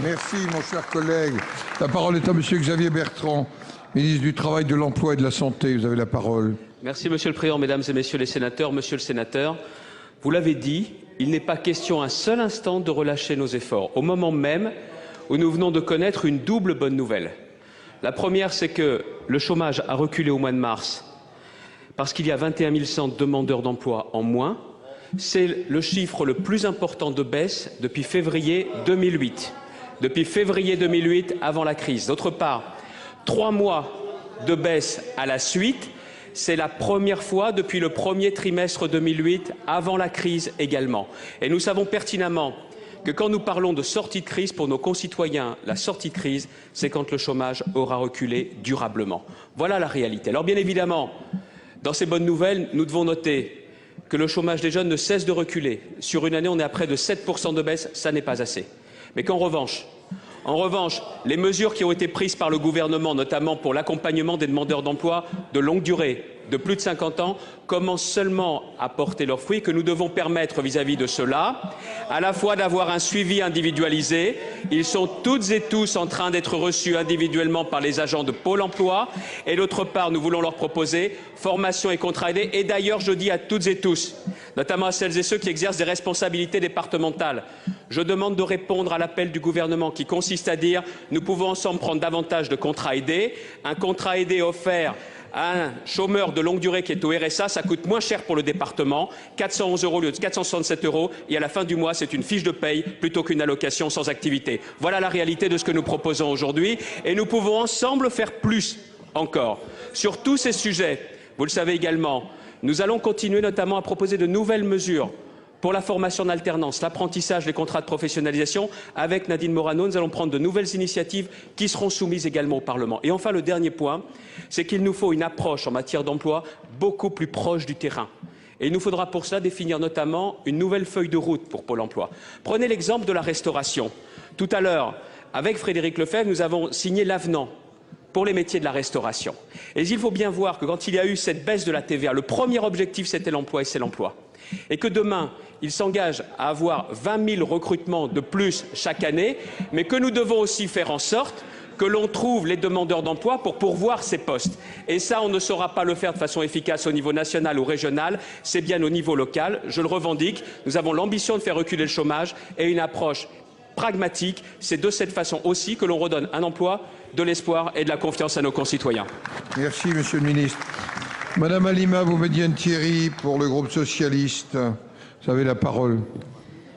Merci, mon cher collègue. La parole est à Monsieur Xavier Bertrand, ministre du Travail, de l'Emploi et de la Santé. Vous avez la parole. Merci, Monsieur le Président, Mesdames et Messieurs les sénateurs. Monsieur le sénateur, vous l'avez dit, il n'est pas question un seul instant de relâcher nos efforts, au moment même où nous venons de connaître une double bonne nouvelle. La première, c'est que le chômage a reculé au mois de mars parce qu'il y a 21 100 demandeurs d'emploi en moins. C'est le chiffre le plus important de baisse depuis février 2008. Depuis février 2008, avant la crise. D'autre part, 3 mois de baisse à la suite. C'est la première fois depuis le premier trimestre 2008, avant la crise également. Et nous savons pertinemment que quand nous parlons de sortie de crise, pour nos concitoyens, la sortie de crise, c'est quand le chômage aura reculé durablement. Voilà la réalité. Alors bien évidemment, Dans ces bonnes nouvelles, nous devons noter que le chômage des jeunes ne cesse de reculer. Sur une année, on est à près de 7% de baisse, ça n'est pas assez. Mais qu'en revanche, les mesures qui ont été prises par le gouvernement, notamment pour l'accompagnement des demandeurs d'emploi de longue durée, de plus de 50 ans, commencent seulement à porter leurs fruits, que nous devons permettre vis-à-vis de cela, à la fois d'avoir un suivi individualisé. Ils sont toutes et tous en train d'être reçus individuellement par les agents de Pôle emploi. Et d'autre part, nous voulons leur proposer formation et contrats aidés. Et d'ailleurs, je dis à toutes et tous, notamment à celles et ceux qui exercent des responsabilités départementales, je demande de répondre à l'appel du gouvernement qui consiste à dire nous pouvons ensemble prendre davantage de contrats aidés. Un contrat aidé offert à un chômeur de longue durée qui est au RSA, ça coûte moins cher pour le département, 411 € au lieu de 467 €, et à la fin du mois, c'est une fiche de paye plutôt qu'une allocation sans activité. Voilà la réalité de ce que nous proposons aujourd'hui, et nous pouvons ensemble faire plus encore. Sur tous ces sujets, vous le savez également, nous allons continuer notamment à proposer de nouvelles mesures pour la formation en alternance, l'apprentissage, les contrats de professionnalisation. Avec Nadine Morano, nous allons prendre de nouvelles initiatives qui seront soumises également au Parlement. Et enfin, le dernier point, c'est qu'il nous faut une approche en matière d'emploi beaucoup plus proche du terrain. Et il nous faudra pour cela définir notamment une nouvelle feuille de route pour Pôle emploi. Prenez l'exemple de la restauration. Tout à l'heure, avec Frédéric Lefebvre, nous avons signé l'avenant pour les métiers de la restauration. Et il faut bien voir que quand il y a eu cette baisse de la TVA, le premier objectif, c'était l'emploi et c'est l'emploi. Et que demain, il s'engage à avoir 20 000 recrutements de plus chaque année, mais que nous devons aussi faire en sorte que l'on trouve les demandeurs d'emploi pour pourvoir ces postes. Et ça, on ne saura pas le faire de façon efficace au niveau national ou régional, c'est bien au niveau local. Je le revendique, nous avons l'ambition de faire reculer le chômage et une approche pragmatique. C'est de cette façon aussi que l'on redonne un emploi, de l'espoir et de la confiance à nos concitoyens. Merci, Monsieur le Ministre. Madame Halima Boumedienne-Thierry pour le groupe socialiste. Vous avez la parole.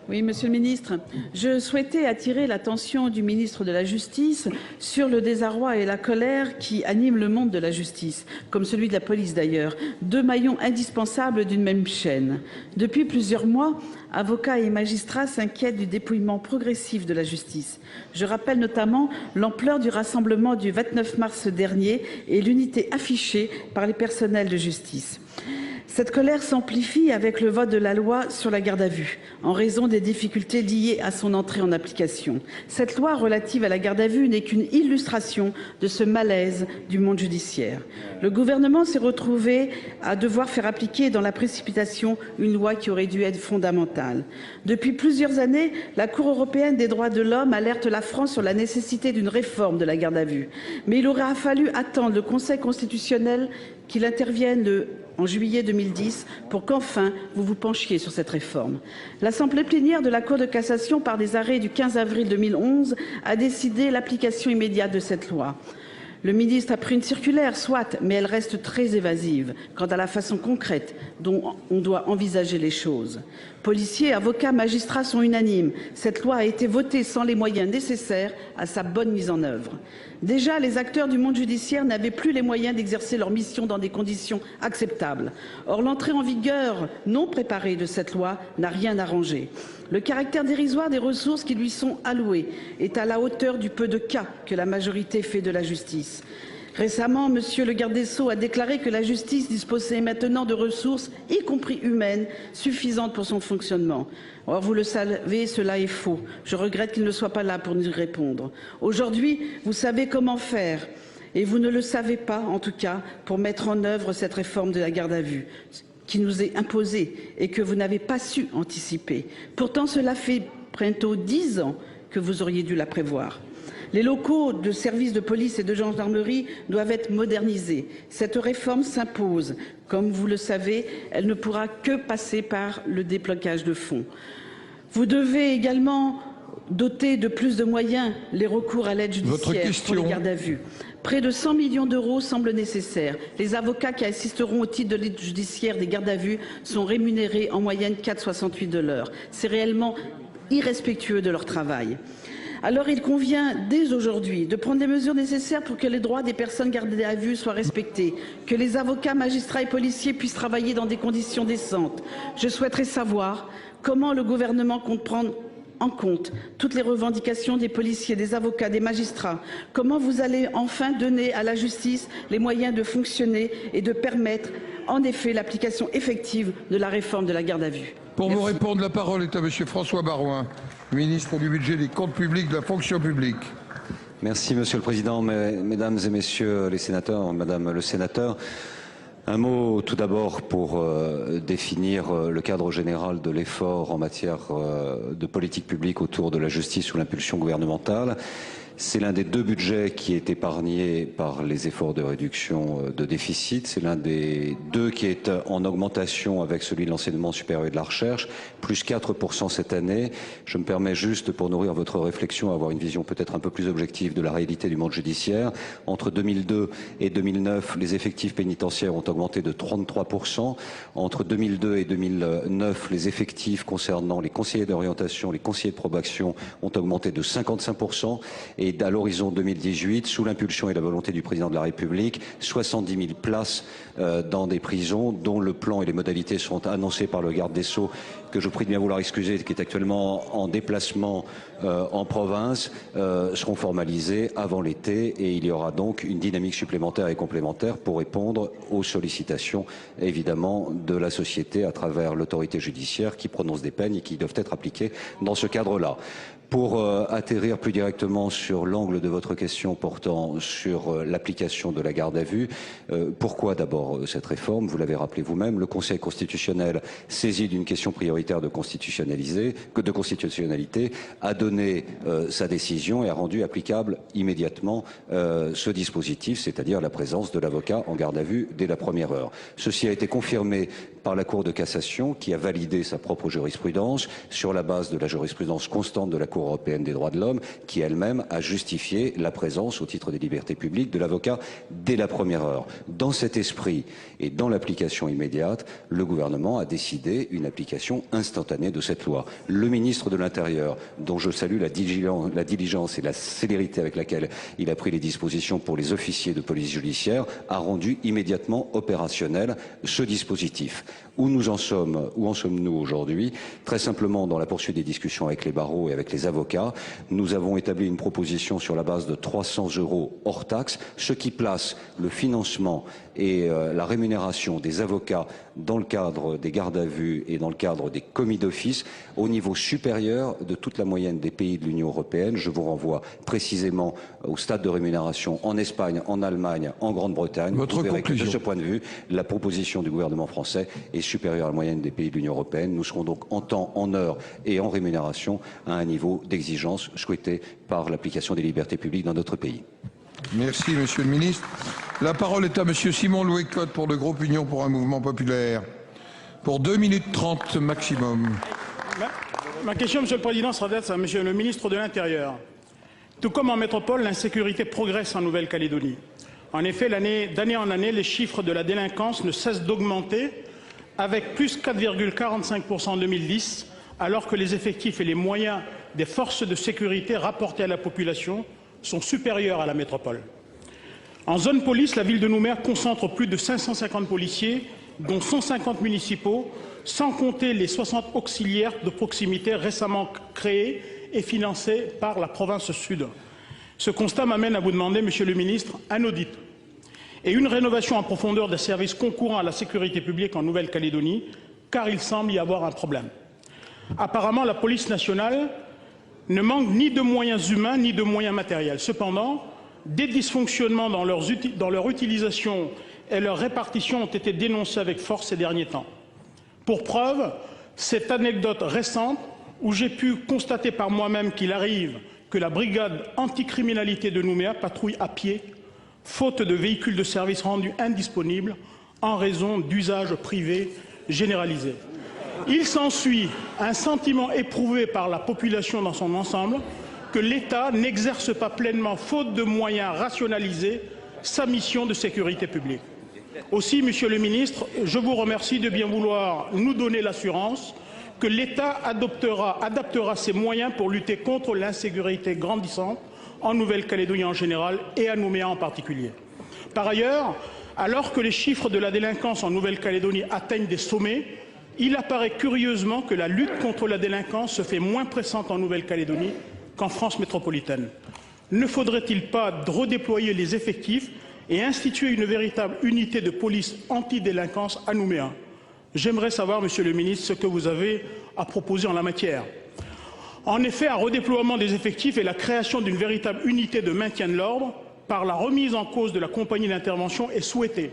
Oui, Monsieur le Ministre, je souhaitais attirer l'attention du ministre de la Justice sur le désarroi et la colère qui animent le monde de la justice, comme celui de la police d'ailleurs, deux maillons indispensables d'une même chaîne. Depuis plusieurs mois, avocats et magistrats s'inquiètent du dépouillement progressif de la justice. Je rappelle notamment l'ampleur du rassemblement du 29 mars dernier et l'unité affichée par les personnels de justice. Cette colère s'amplifie avec le vote de la loi sur la garde à vue, en raison des difficultés liées à son entrée en application. Cette loi relative à la garde à vue n'est qu'une illustration de ce malaise du monde judiciaire. Le gouvernement s'est retrouvé à devoir faire appliquer dans la précipitation une loi qui aurait dû être fondamentale. Depuis plusieurs années, la Cour européenne des droits de l'homme alerte la France sur la nécessité d'une réforme de la garde à vue. Mais il aura fallu attendre le Conseil constitutionnel qu'il intervienne en juillet 2010 pour qu'enfin vous vous penchiez sur cette réforme. L'Assemblée plénière de la Cour de cassation, par des arrêts du 15 avril 2011, a décidé l'application immédiate de cette loi. Le ministre a pris une circulaire, soit, mais elle reste très évasive quant à la façon concrète dont on doit envisager les choses. Policiers, avocats, magistrats sont unanimes. Cette loi a été votée sans les moyens nécessaires à sa bonne mise en œuvre. Déjà, les acteurs du monde judiciaire n'avaient plus les moyens d'exercer leur mission dans des conditions acceptables. Or, l'entrée en vigueur non préparée de cette loi n'a rien arrangé. Le caractère dérisoire des ressources qui lui sont allouées est à la hauteur du peu de cas que la majorité fait de la justice. Récemment, Monsieur le garde des Sceaux a déclaré que la justice disposait maintenant de ressources, y compris humaines, suffisantes pour son fonctionnement. Or, vous le savez, cela est faux. Je regrette qu'il ne soit pas là pour nous répondre. Aujourd'hui, vous savez comment faire. Et vous ne le savez pas, en tout cas, pour mettre en œuvre cette réforme de la garde à vue qui nous est imposée et que vous n'avez pas su anticiper. Pourtant, cela fait bientôt 10 ans que vous auriez dû la prévoir. Les locaux de services de police et de gendarmerie doivent être modernisés. Cette réforme s'impose. Comme vous le savez, elle ne pourra que passer par le déblocage de fonds. Vous devez également doter de plus de moyens les recours à l'aide judiciaire pour les gardes à vue. Près de 100 millions d'euros semblent nécessaires. Les avocats qui assisteront au titre de l'aide judiciaire des gardes à vue sont rémunérés en moyenne 4,68 € de l'heure. C'est réellement irrespectueux de leur travail. Alors il convient dès aujourd'hui de prendre les mesures nécessaires pour que les droits des personnes gardées à vue soient respectés, que les avocats, magistrats et policiers puissent travailler dans des conditions décentes. Je souhaiterais savoir comment le gouvernement compte prendre en compte toutes les revendications des policiers, des avocats, des magistrats? Comment vous allez enfin donner à la justice les moyens de fonctionner et de permettre en effet l'application effective de la réforme de la garde à vue? Pour vous répondre, la parole est à monsieur François Baroin, ministre du Budget, des Comptes publics, de la fonction publique. Merci Monsieur le Président, Mesdames et Messieurs les sénateurs, Madame le sénateur. Un mot tout d'abord pour définir le cadre général de l'effort en matière de politique publique autour de la justice sous l'impulsion gouvernementale. C'est l'un des deux budgets qui est épargné par les efforts de réduction de déficit. C'est l'un des deux qui est en augmentation avec celui de l'enseignement supérieur et de la recherche, plus 4% cette année. Je me permets juste, pour nourrir votre réflexion, avoir une vision peut-être un peu plus objective de la réalité du monde judiciaire. Entre 2002 et 2009, les effectifs pénitentiaires ont augmenté de 33%. Entre 2002 et 2009, les effectifs concernant les conseillers d'orientation, les conseillers de probation ont augmenté de 55%. Et à l'horizon 2018, sous l'impulsion et la volonté du président de la République, 70 000 places dans des prisons dont le plan et les modalités sont annoncés par le garde des Sceaux, que je vous prie de bien vouloir excuser, qui est actuellement en déplacement en province, seront formalisés avant l'été et il y aura donc une dynamique supplémentaire et complémentaire pour répondre aux sollicitations évidemment de la société à travers l'autorité judiciaire qui prononce des peines et qui doivent être appliquées dans ce cadre-là. Pour atterrir plus directement sur l'angle de votre question portant sur l'application de la garde à vue, pourquoi d'abord cette réforme? Vous l'avez rappelé vous-même, le Conseil constitutionnel, saisi d'une question prioritaire de constitutionnalité, a donné sa décision et a rendu applicable immédiatement ce dispositif, c'est-à-dire la présence de l'avocat en garde à vue dès la première heure. Ceci a été confirmé par la Cour de cassation qui a validé sa propre jurisprudence sur la base de la jurisprudence constante de la Cour européenne des droits de l'homme qui elle-même a justifié la présence au titre des libertés publiques de l'avocat dès la première heure. Dans cet esprit et dans l'application immédiate, le gouvernement a décidé une application instantanée de cette loi. Le ministre de l'Intérieur, dont je salue la diligence et la célérité avec laquelle il a pris les dispositions pour les officiers de police judiciaire, a rendu immédiatement opérationnel ce dispositif. Où en sommes-nous aujourd'hui? Très simplement, dans la poursuite des discussions avec les barreaux et avec les avocats, nous avons établi une proposition sur la base de 300 € hors taxe, ce qui place le financement et la rémunération des avocats dans le cadre des gardes à vue et dans le cadre des commis d'office au niveau supérieur de toute la moyenne des pays de l'Union européenne. Je vous renvoie précisément au stade de rémunération en Espagne, en Allemagne, en Grande-Bretagne. Vous verrez que de ce point de vue, la proposition du gouvernement français est supérieure à la moyenne des pays de l'Union européenne. Nous serons donc en temps, en heure et en rémunération à un niveau d'exigence souhaité par l'application des libertés publiques dans notre pays. Merci Monsieur le Ministre. La parole est à Monsieur Simon Louécotte pour le groupe Union pour un mouvement populaire. Pour 2 minutes 30 maximum. Ma question, Monsieur le Président, s'adresse à Monsieur le Ministre de l'Intérieur. Tout comme en métropole, l'insécurité progresse en Nouvelle-Calédonie. En effet, d'année en année, les chiffres de la délinquance ne cessent d'augmenter, avec plus 4,45% en 2010, alors que les effectifs et les moyens des forces de sécurité rapportés à la population sont supérieurs à la métropole. En zone police, la ville de Nouméa concentre plus de 550 policiers, dont 150 municipaux, sans compter les 60 auxiliaires de proximité récemment créés et financés par la province Sud. Ce constat m'amène à vous demander, Monsieur le Ministre, un audit et une rénovation en profondeur des services concourant à la sécurité publique en Nouvelle-Calédonie, car il semble y avoir un problème. Apparemment, la police nationale ne manque ni de moyens humains ni de moyens matériels. Cependant, des dysfonctionnements dans leur utilisation et leur répartition ont été dénoncés avec force ces derniers temps. Pour preuve, cette anecdote récente où j'ai pu constater par moi-même qu'il arrive que la brigade anticriminalité de Nouméa patrouille à pied, faute de véhicules de service rendus indisponibles en raison d'usages privés généralisés. Il s'ensuit un sentiment éprouvé par la population dans son ensemble que l'État n'exerce pas pleinement, faute de moyens rationalisés, sa mission de sécurité publique. Aussi, Monsieur le Ministre, je vous remercie de bien vouloir nous donner l'assurance que l'État adaptera ses moyens pour lutter contre l'insécurité grandissante en Nouvelle-Calédonie en général et à Nouméa en particulier. Par ailleurs, alors que les chiffres de la délinquance en Nouvelle-Calédonie atteignent des sommets, Il apparaît curieusement que la lutte contre la délinquance se fait moins pressante en Nouvelle-Calédonie qu'en France métropolitaine. Ne faudrait-il pas redéployer les effectifs et instituer une véritable unité de police anti-délinquance à Nouméa? J'aimerais savoir, Monsieur le ministre, ce que vous avez à proposer en la matière. En effet, un redéploiement des effectifs et la création d'une véritable unité de maintien de l'ordre par la remise en cause de la compagnie d'intervention est souhaité.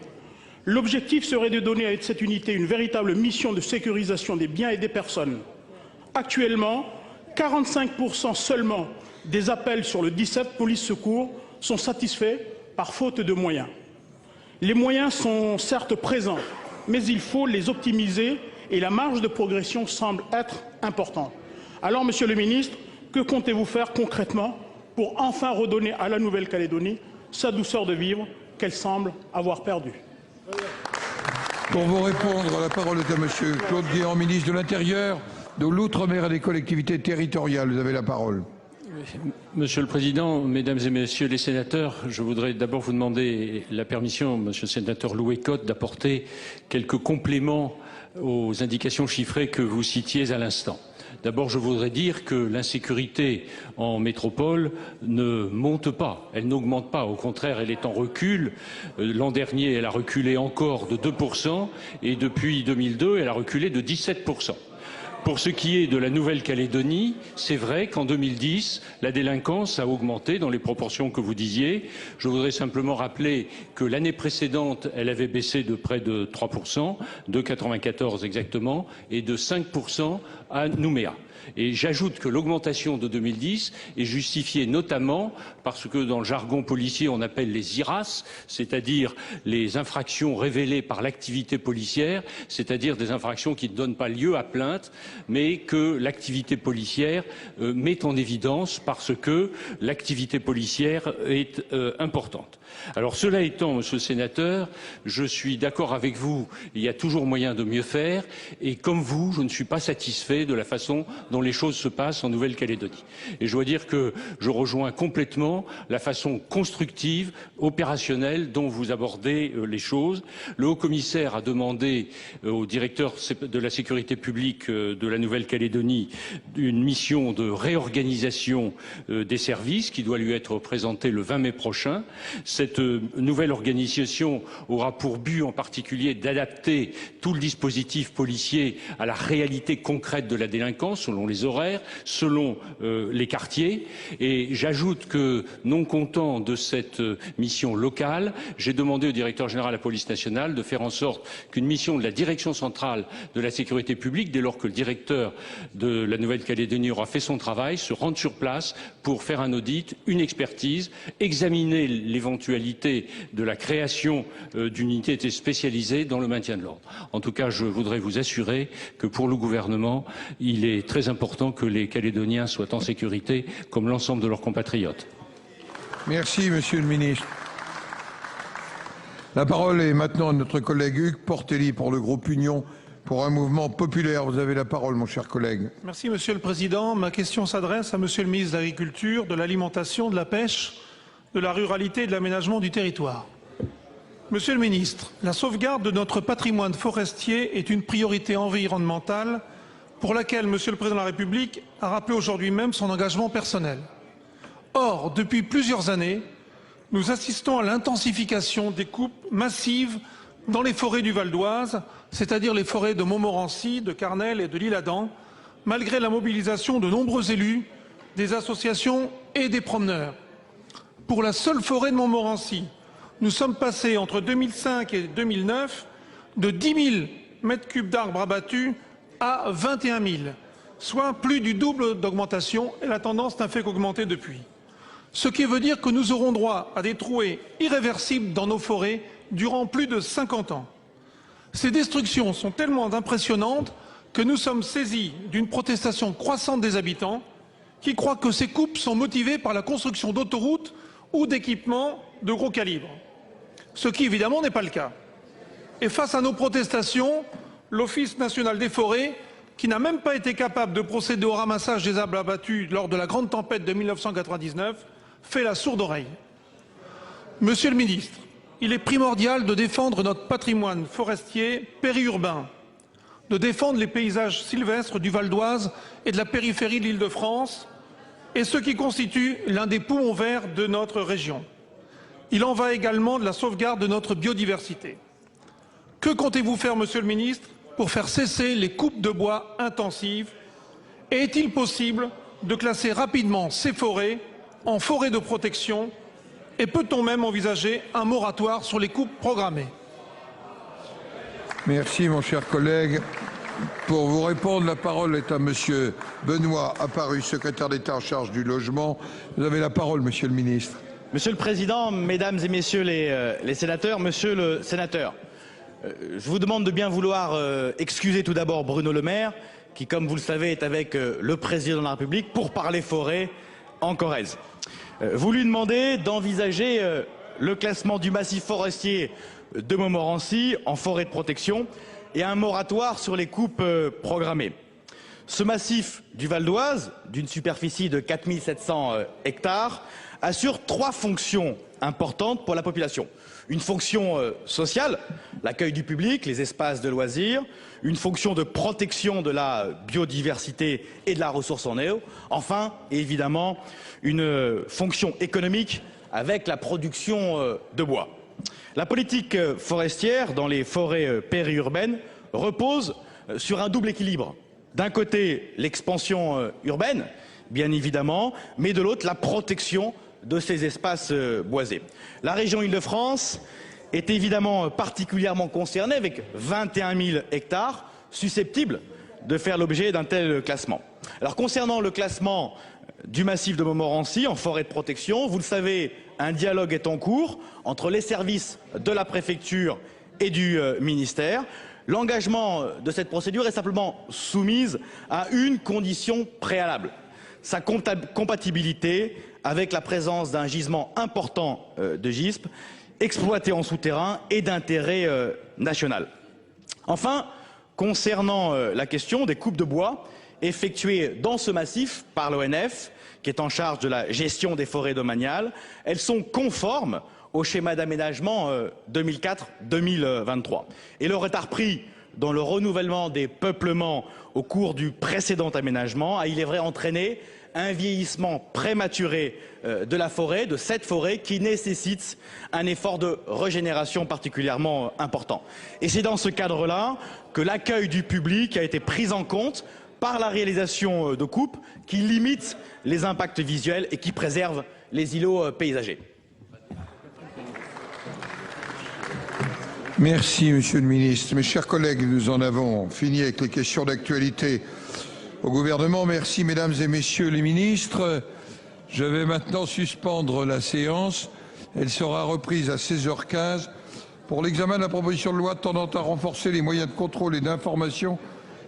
L'objectif serait de donner à cette unité une véritable mission de sécurisation des biens et des personnes. Actuellement, 45% seulement des appels sur le 17 police secours sont satisfaits par faute de moyens. Les moyens sont certes présents, mais il faut les optimiser et la marge de progression semble être importante. Alors, Monsieur le ministre, que comptez-vous faire concrètement pour enfin redonner à la Nouvelle-Calédonie sa douceur de vivre qu'elle semble avoir perdue? Pour vous répondre, la parole est à Monsieur Claude Guéant, ministre de l'Intérieur, de l'Outre-mer et des collectivités territoriales. Vous avez la parole. Monsieur le Président, Mesdames et Messieurs les sénateurs, je voudrais d'abord vous demander la permission, Monsieur le sénateur Louet-Cotte, d'apporter quelques compléments aux indications chiffrées que vous citiez à l'instant. D'abord, je voudrais dire que l'insécurité en métropole ne monte pas, elle n'augmente pas. Au contraire, elle est en recul. L'an dernier, elle a reculé encore de 2% et depuis 2002, elle a reculé de 17%. Pour ce qui est de la Nouvelle-Calédonie, c'est vrai qu'en 2010, la délinquance a augmenté dans les proportions que vous disiez. Je voudrais simplement rappeler que l'année précédente, elle avait baissé de près de 3%, de 94 exactement, et de 5% à Nouméa. Et j'ajoute que l'augmentation de 2010 est justifiée notamment parce que dans le jargon policier, on appelle les IRAS, c'est-à-dire les infractions révélées par l'activité policière, c'est-à-dire des infractions qui ne donnent pas lieu à plainte, mais que l'activité policière met en évidence parce que l'activité policière est importante. Alors cela étant, Monsieur le Sénateur, je suis d'accord avec vous, il y a toujours moyen de mieux faire et comme vous, je ne suis pas satisfait de la façon dont les choses se passent en Nouvelle-Calédonie. Et je dois dire que je rejoins complètement la façon constructive, opérationnelle dont vous abordez les choses. Le haut-commissaire a demandé au directeur de la sécurité publique de la Nouvelle-Calédonie une mission de réorganisation des services qui doit lui être présentée le 20 mai prochain. Cette nouvelle organisation aura pour but en particulier d'adapter tout le dispositif policier à la réalité concrète de la délinquance, selon les horaires, selon les quartiers. Et j'ajoute que, non content de cette mission locale, j'ai demandé au directeur général de la police nationale de faire en sorte qu'une mission de la direction centrale de la sécurité publique, dès lors que le directeur de la Nouvelle-Calédonie aura fait son travail, se rende sur place pour faire un audit, une expertise, examiner l'éventualité de la création d'unités spécialisées dans le maintien de l'ordre. En tout cas, je voudrais vous assurer que pour le gouvernement, il est très important que les Calédoniens soient en sécurité comme l'ensemble de leurs compatriotes. Merci, Monsieur le Ministre. La parole est maintenant à notre collègue Hugues Portelli pour le groupe Union pour un mouvement populaire. Vous avez la parole, mon cher collègue. Merci, Monsieur le Président. Ma question s'adresse à Monsieur le ministre de l'Agriculture, de l'Alimentation, de la Pêche, de la Ruralité et de l'Aménagement du Territoire. Monsieur le ministre, la sauvegarde de notre patrimoine forestier est une priorité environnementale pour laquelle Monsieur le Président de la République a rappelé aujourd'hui même son engagement personnel. Or, depuis plusieurs années, nous assistons à l'intensification des coupes massives dans les forêts du Val d'Oise, c'est-à-dire les forêts de Montmorency, de Carnel et de l'Isle-Adam, malgré la mobilisation de nombreux élus, des associations et des promeneurs. Pour la seule forêt de Montmorency, nous sommes passés entre 2005 et 2009 de 10 000 mètres cubes d'arbres abattus à 21 000, soit plus du double d'augmentation, et la tendance n'a fait qu'augmenter depuis. Ce qui veut dire que nous aurons droit à des trouées irréversibles dans nos forêts durant plus de 50 ans. Ces destructions sont tellement impressionnantes que nous sommes saisis d'une protestation croissante des habitants qui croient que ces coupes sont motivées par la construction d'autoroutes ou d'équipements de gros calibre. Ce qui évidemment n'est pas le cas. Et face à nos protestations, l'Office national des forêts, qui n'a même pas été capable de procéder au ramassage des arbres abattus lors de la grande tempête de 1999, fait la sourde oreille. Monsieur le ministre, il est primordial de défendre notre patrimoine forestier périurbain. de défendre les paysages sylvestres du Val d'Oise et de la périphérie de l'Île-de-France, et ce qui constitue l'un des poumons verts de notre région. Il en va également de la sauvegarde de notre biodiversité. Que comptez-vous faire, Monsieur le Ministre, pour faire cesser les coupes de bois intensives? Et est-il possible de classer rapidement ces forêts en forêts de protection? Et peut-on même envisager un moratoire sur les coupes programmées? Merci, mon cher collègue. Pour vous répondre, la parole est à Monsieur Benoît Apparu, secrétaire d'État en charge du logement. Vous avez la parole, Monsieur le Ministre. Monsieur le Président, Mesdames et Messieurs les sénateurs, Monsieur le Sénateur, je vous demande de bien vouloir excuser tout d'abord Bruno Le Maire, qui, comme vous le savez, est avec le Président de la République pour parler forêt en Corrèze. Vous lui demandez d'envisager le classement du massif forestier de Montmorency en forêt de protection et un moratoire sur les coupes programmées. Ce massif du Val d'Oise, d'une superficie de 4700 hectares, assure 3 fonctions importantes pour la population. Une fonction sociale, l'accueil du public, les espaces de loisirs, une fonction de protection de la biodiversité et de la ressource en eau, enfin, évidemment, une fonction économique avec la production de bois. La politique forestière dans les forêts périurbaines repose sur un double équilibre. D'un côté, l'expansion urbaine, bien évidemment, mais de l'autre, la protection de ces espaces boisés. La région Île-de-France est évidemment particulièrement concernée avec 21 000 hectares susceptibles de faire l'objet d'un tel classement. Alors concernant le classement du massif de Montmorency en forêt de protection, vous le savez, un dialogue est en cours entre les services de la préfecture et du ministère. L'engagement de cette procédure est simplement soumise à une condition préalable, sa compatibilité avec la présence d'un gisement important de GISP, exploité en souterrain et d'intérêt national. Enfin, concernant la question des coupes de bois effectuées dans ce massif par l'ONF, qui est en charge de la gestion des forêts domaniales, elles sont conformes au schéma d'aménagement 2004-2023. Et le retard pris dans le renouvellement des peuplements au cours du précédent aménagement a, il est vrai, entraîné un vieillissement prématuré de la forêt, de cette forêt, qui nécessite un effort de régénération particulièrement important. Et c'est dans ce cadre-là que l'accueil du public a été pris en compte par la réalisation de coupes qui limitent les impacts visuels et qui préservent les îlots paysagers. Merci, Monsieur le Ministre. Mes chers collègues, nous en avons fini avec les questions d'actualité au gouvernement. Merci, Mesdames et Messieurs les ministres. Je vais maintenant suspendre la séance. Elle sera reprise à 16h15 pour l'examen de la proposition de loi tendant à renforcer les moyens de contrôle et d'information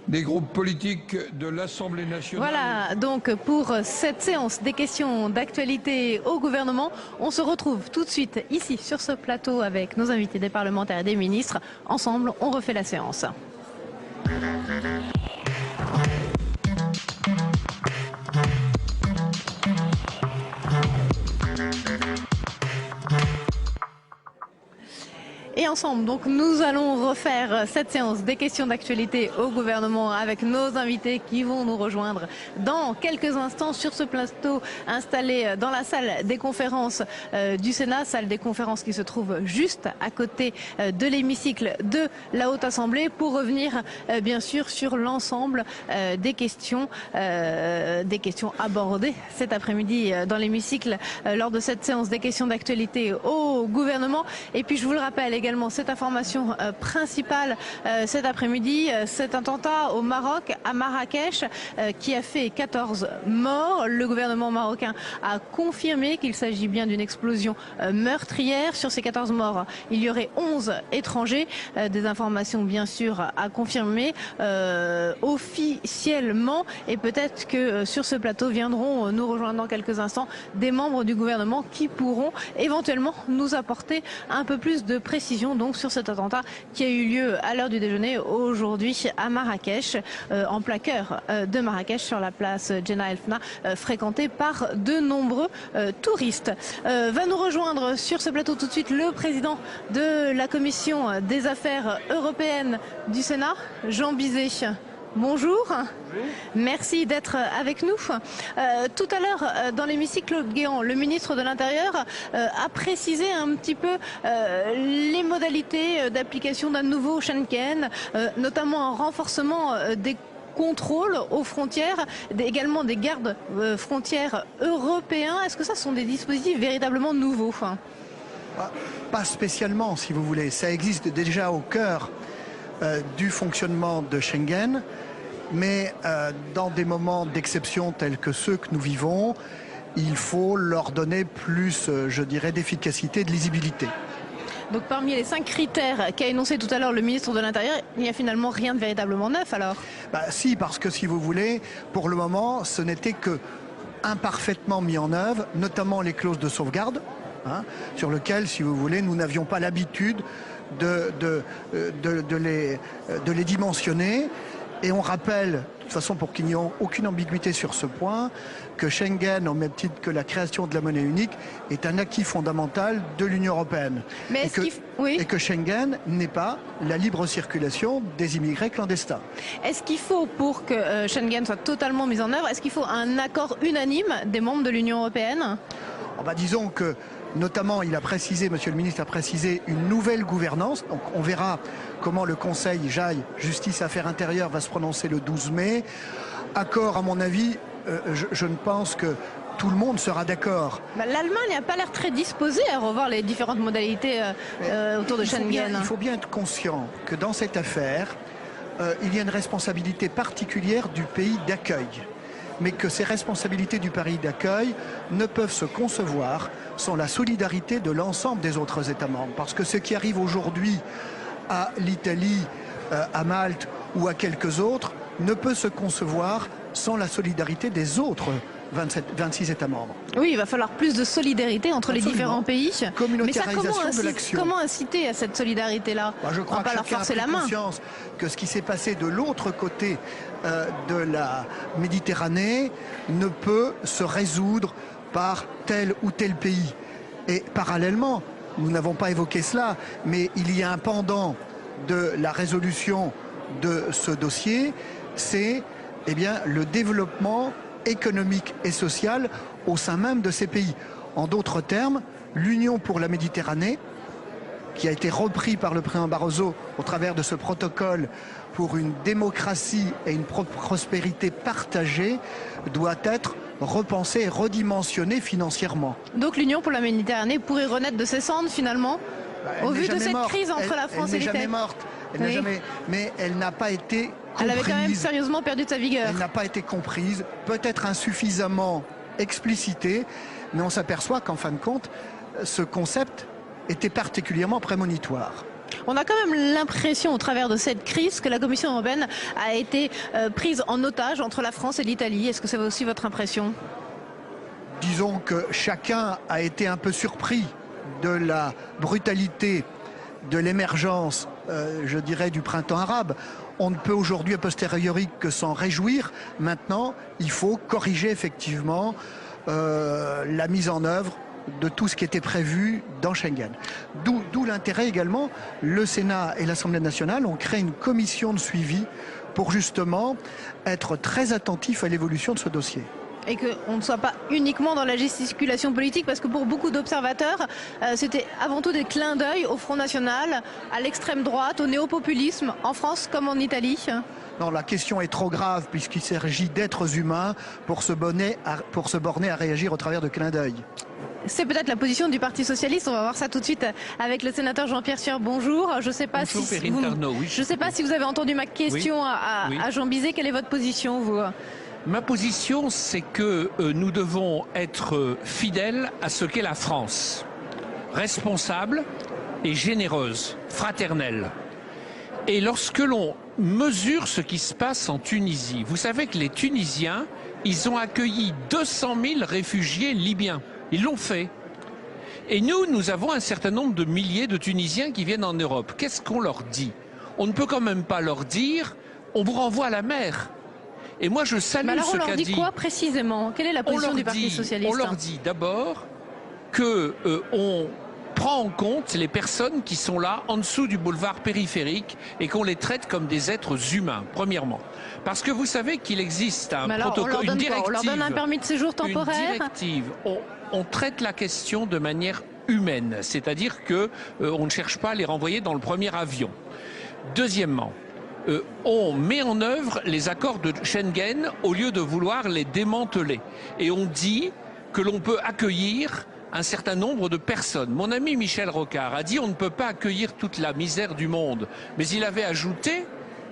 des groupes politiques de l'Assemblée nationale. Voilà donc pour cette séance des questions d'actualité au gouvernement. On se retrouve tout de suite ici sur ce plateau avec nos invités des parlementaires et des ministres. Ensemble, on refait la séance. Et ensemble, donc, nous allons refaire cette séance des questions d'actualité au gouvernement avec nos invités qui vont nous rejoindre dans quelques instants sur ce plateau installé dans la salle des conférences du Sénat, salle des conférences qui se trouve juste à côté de l'hémicycle de la Haute Assemblée, pour revenir bien sûr sur l'ensemble des questions abordées cet après-midi dans l'hémicycle lors de cette séance des questions d'actualité au gouvernement. Et puis je vous le rappelle également, cette information principale cet après-midi, cet attentat au Maroc, à Marrakech, qui a fait 14 morts. Le gouvernement marocain a confirmé qu'il s'agit bien d'une explosion meurtrière. Sur ces 14 morts, il y aurait 11 étrangers. Des informations bien sûr à confirmer officiellement, et peut-être que sur ce plateau viendront nous rejoindre dans quelques instants des membres du gouvernement qui pourront éventuellement nous apporter un peu plus de précision précisions donc sur cet attentat qui a eu lieu à l'heure du déjeuner aujourd'hui à Marrakech, en plein cœur de Marrakech, sur la place Djenna El Fna, fréquentée par de nombreux touristes. Va nous rejoindre sur ce plateau tout de suite le président de la Commission des Affaires européennes du Sénat, Jean Bizet. Bonjour. Merci d'être avec nous. Tout à l'heure, dans l'hémicycle, Claude Guéant, le ministre de l'Intérieur, a précisé un petit peu les modalités d'application d'un nouveau Schengen, notamment un renforcement des contrôles aux frontières, également des gardes frontières européens. Est-ce que ça sont des dispositifs véritablement nouveaux? Pas spécialement, si vous voulez. Ça existe déjà au cœur du fonctionnement de Schengen, mais dans des moments d'exception tels que ceux que nous vivons, il faut leur donner plus, je dirais, d'efficacité et de lisibilité. Donc parmi les 5 critères qu'a énoncé tout à l'heure le ministre de l'Intérieur, il n'y a finalement rien de véritablement neuf alors? Si, parce que si vous voulez, pour le moment, ce n'était que imparfaitement mis en œuvre, notamment les clauses de sauvegarde, sur lesquelles, si vous voulez, nous n'avions pas l'habitude de les dimensionner. Et on rappelle, de toute façon pour qu'il n'y ait aucune ambiguïté sur ce point, que Schengen, au même titre que la création de la monnaie unique, est un acquis fondamental de l'Union européenne. Mais et que Schengen n'est pas la libre circulation des immigrés clandestins. Est-ce qu'il faut, pour que Schengen soit totalement mis en œuvre, est-ce qu'il faut un accord unanime des membres de l'Union européenne? Disons que notamment, il a précisé, Monsieur le ministre a précisé une nouvelle gouvernance. Donc on verra comment le Conseil Justice Affaires Intérieures va se prononcer le 12 mai. Accord, à mon avis, je ne pense que tout le monde sera d'accord. L'Allemagne n'a pas l'air très disposée à revoir les différentes modalités autour de Schengen. Il faut bien être conscient que dans cette affaire, il y a une responsabilité particulière du pays d'accueil. Mais que ces responsabilités du pays d'accueil ne peuvent se concevoir sans la solidarité de l'ensemble des autres États membres. Parce que ce qui arrive aujourd'hui à l'Italie, à Malte ou à quelques autres ne peut se concevoir sans la solidarité des autres 26 États membres. Oui, il va falloir plus de solidarité entre les différents pays. Mais ça, comment inciter à cette solidarité-là? Je crois que chacun a pris conscience que ce qui s'est passé de l'autre côté de la Méditerranée ne peut se résoudre par tel ou tel pays. Et parallèlement, nous n'avons pas évoqué cela, mais il y a un pendant de la résolution de ce dossier, c'est le développement économique et social au sein même de ces pays. En d'autres termes, l'Union pour la Méditerranée, qui a été repris par le président Barroso au travers de ce protocole pour une démocratie et une prospérité partagée, doit être repensée et redimensionnée financièrement. Donc l'Union pour la Méditerranée pourrait renaître de ses cendres finalement, au vu de cette crise entre la France et l'Italie? Elle n'est jamais morte, mais elle n'a pas été comprise. Elle avait quand même sérieusement perdu de sa vigueur. Elle n'a pas été comprise, peut-être insuffisamment explicitée, mais on s'aperçoit qu'en fin de compte, ce concept était particulièrement prémonitoire. On a quand même l'impression, au travers de cette crise, que la Commission européenne a été prise en otage entre la France et l'Italie. Est-ce que c'est aussi votre impression? Disons que chacun a été un peu surpris de la brutalité de l'émergence, je dirais, du printemps arabe. On ne peut aujourd'hui, a posteriori, que s'en réjouir. Maintenant, il faut corriger effectivement la mise en œuvre de tout ce qui était prévu dans Schengen. D'où l'intérêt également, le Sénat et l'Assemblée nationale ont créé une commission de suivi pour justement être très attentifs à l'évolution de ce dossier. Et qu'on ne soit pas uniquement dans la gesticulation politique, parce que pour beaucoup d'observateurs, c'était avant tout des clins d'œil au Front National, à l'extrême droite, au néopopulisme, en France comme en Italie. Non, la question est trop grave puisqu'il s'agit d'êtres humains pour se borner à réagir au travers de clins d'œil. C'est peut-être la position du Parti Socialiste. On va voir ça tout de suite avec le sénateur Jean-Pierre Sueur. Bonjour. Je ne sais pas si vous avez entendu ma question à Jean Bizet. Quelle est votre position, vous? Ma position, c'est que nous devons être fidèles à ce qu'est la France. Responsable et généreuse, fraternelle. Et lorsque l'on mesure ce qui se passe en Tunisie, vous savez que les Tunisiens, ils ont accueilli 200 000 réfugiés libyens. Ils l'ont fait. Et nous avons un certain nombre de milliers de Tunisiens qui viennent en Europe. Qu'est-ce qu'on leur dit? On ne peut quand même pas leur dire « on vous renvoie à la mer ». Et moi, je salue ce qu'a dit... Alors, on leur dit quoi précisément? Quelle est la position du Parti socialiste? On leur dit d'abord qu'on prend en compte les personnes qui sont là, en dessous du boulevard périphérique, et qu'on les traite comme des êtres humains, premièrement. Parce que vous savez qu'il existe un protocole, une directive... On leur donne un permis de séjour temporaire? Une directive. On traite la question de manière humaine, c'est-à-dire que on ne cherche pas à les renvoyer dans le premier avion. Deuxièmement, on met en œuvre les accords de Schengen au lieu de vouloir les démanteler. Et on dit que l'on peut accueillir un certain nombre de personnes. Mon ami Michel Rocard a dit on ne peut pas accueillir toute la misère du monde. Mais il avait ajouté,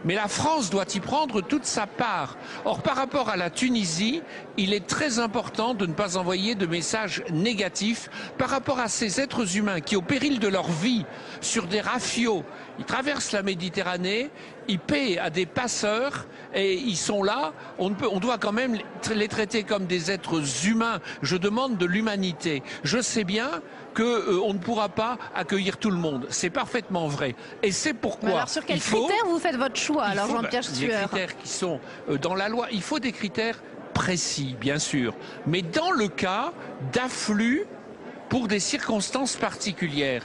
mais la France doit y prendre toute sa part. Or, par rapport à la Tunisie, il est très important de ne pas envoyer de messages négatifs par rapport à ces êtres humains qui, au péril de leur vie, sur des rafiaux, ils traversent la Méditerranée, ils paient à des passeurs et ils sont là. On doit quand même les traiter comme des êtres humains. Je demande de l'humanité. Je sais bien qu'on ne pourra pas accueillir tout le monde. C'est parfaitement vrai. Et c'est pourquoi... Alors sur quels critères vous faites votre choix, alors Jean-Pierre Sueur? Des critères qui sont dans la loi. Il faut des critères précis, bien sûr. Mais dans le cas d'afflux pour des circonstances particulières,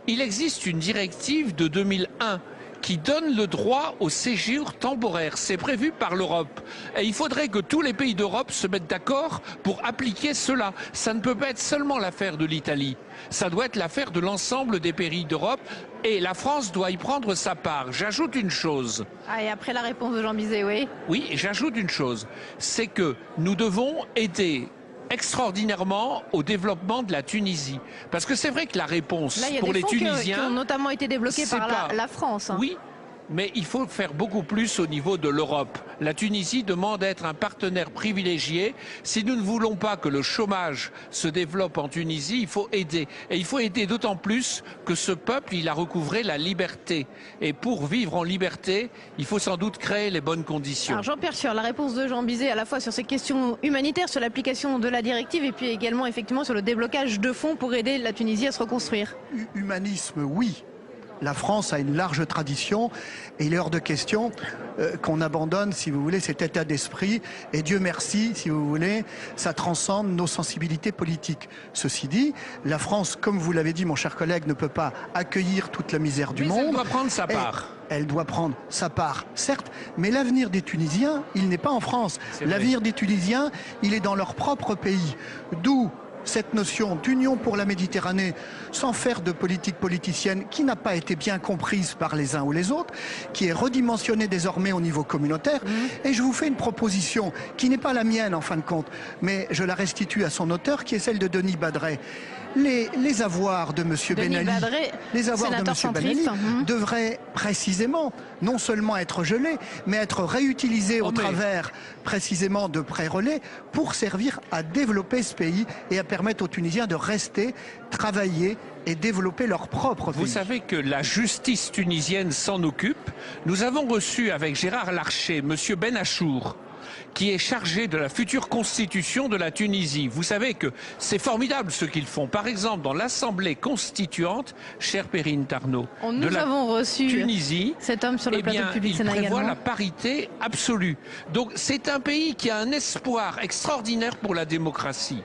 il existe une directive de 2001 qui donne le droit au séjour temporaire. C'est prévu par l'Europe. Et il faudrait que tous les pays d'Europe se mettent d'accord pour appliquer cela. Ça ne peut pas être seulement l'affaire de l'Italie. Ça doit être l'affaire de l'ensemble des pays d'Europe. Et la France doit y prendre sa part. J'ajoute une chose. Ah, et après la réponse de Jean Bizet, oui. Oui, j'ajoute une chose. C'est que nous devons aider extraordinairement au développement de la Tunisie. Parce que c'est vrai que la réponse pour les Tunisiens... qui ont notamment été débloqués par la France. Hein. Oui, mais il faut faire beaucoup plus au niveau de l'Europe. La Tunisie demande à être un partenaire privilégié. Si nous ne voulons pas que le chômage se développe en Tunisie, il faut aider. Et il faut aider d'autant plus que ce peuple, il a recouvré la liberté. Et pour vivre en liberté, il faut sans doute créer les bonnes conditions. Alors Jean-Pierre Sueur, la réponse de Jean Bizet à la fois sur ces questions humanitaires, sur l'application de la directive et puis également effectivement sur le déblocage de fonds pour aider la Tunisie à se reconstruire. Humanisme, oui. La France a une large tradition et il est hors de question qu'on abandonne, si vous voulez, cet état d'esprit. Et Dieu merci, si vous voulez, ça transcende nos sensibilités politiques. Ceci dit, la France, comme vous l'avez dit, mon cher collègue, ne peut pas accueillir toute la misère du monde. Elle doit prendre sa part. Elle doit prendre sa part, certes, mais l'avenir des Tunisiens, il n'est pas en France. L'avenir des Tunisiens, il est dans leur propre pays. D'où cette notion d'union pour la Méditerranée, sans faire de politique politicienne qui n'a pas été bien comprise par les uns ou les autres, qui est redimensionnée désormais au niveau communautaire. Et je vous fais une proposition qui n'est pas la mienne en fin de compte, mais je la restitue à son auteur, qui est celle de Denis Badret. Les avoirs de M. Ben Ali, devraient précisément non seulement être gelés, mais être réutilisés au travers précisément de prêts relais pour servir à développer ce pays et à permettre aux Tunisiens de rester, travailler et développer leur propre pays. Vous savez que la justice tunisienne s'en occupe. Nous avons reçu avec Gérard Larcher M. Ben Achour, qui est chargé de la future constitution de la Tunisie. Vous savez que c'est formidable ce qu'ils font. Par exemple, dans l'Assemblée constituante, chère Perrine Tarnot, nous avons reçu Tunisie, cet homme sur le plateau de Public Sénat il prévoit également. la parité absolue. Donc c'est un pays qui a un espoir extraordinaire pour la démocratie.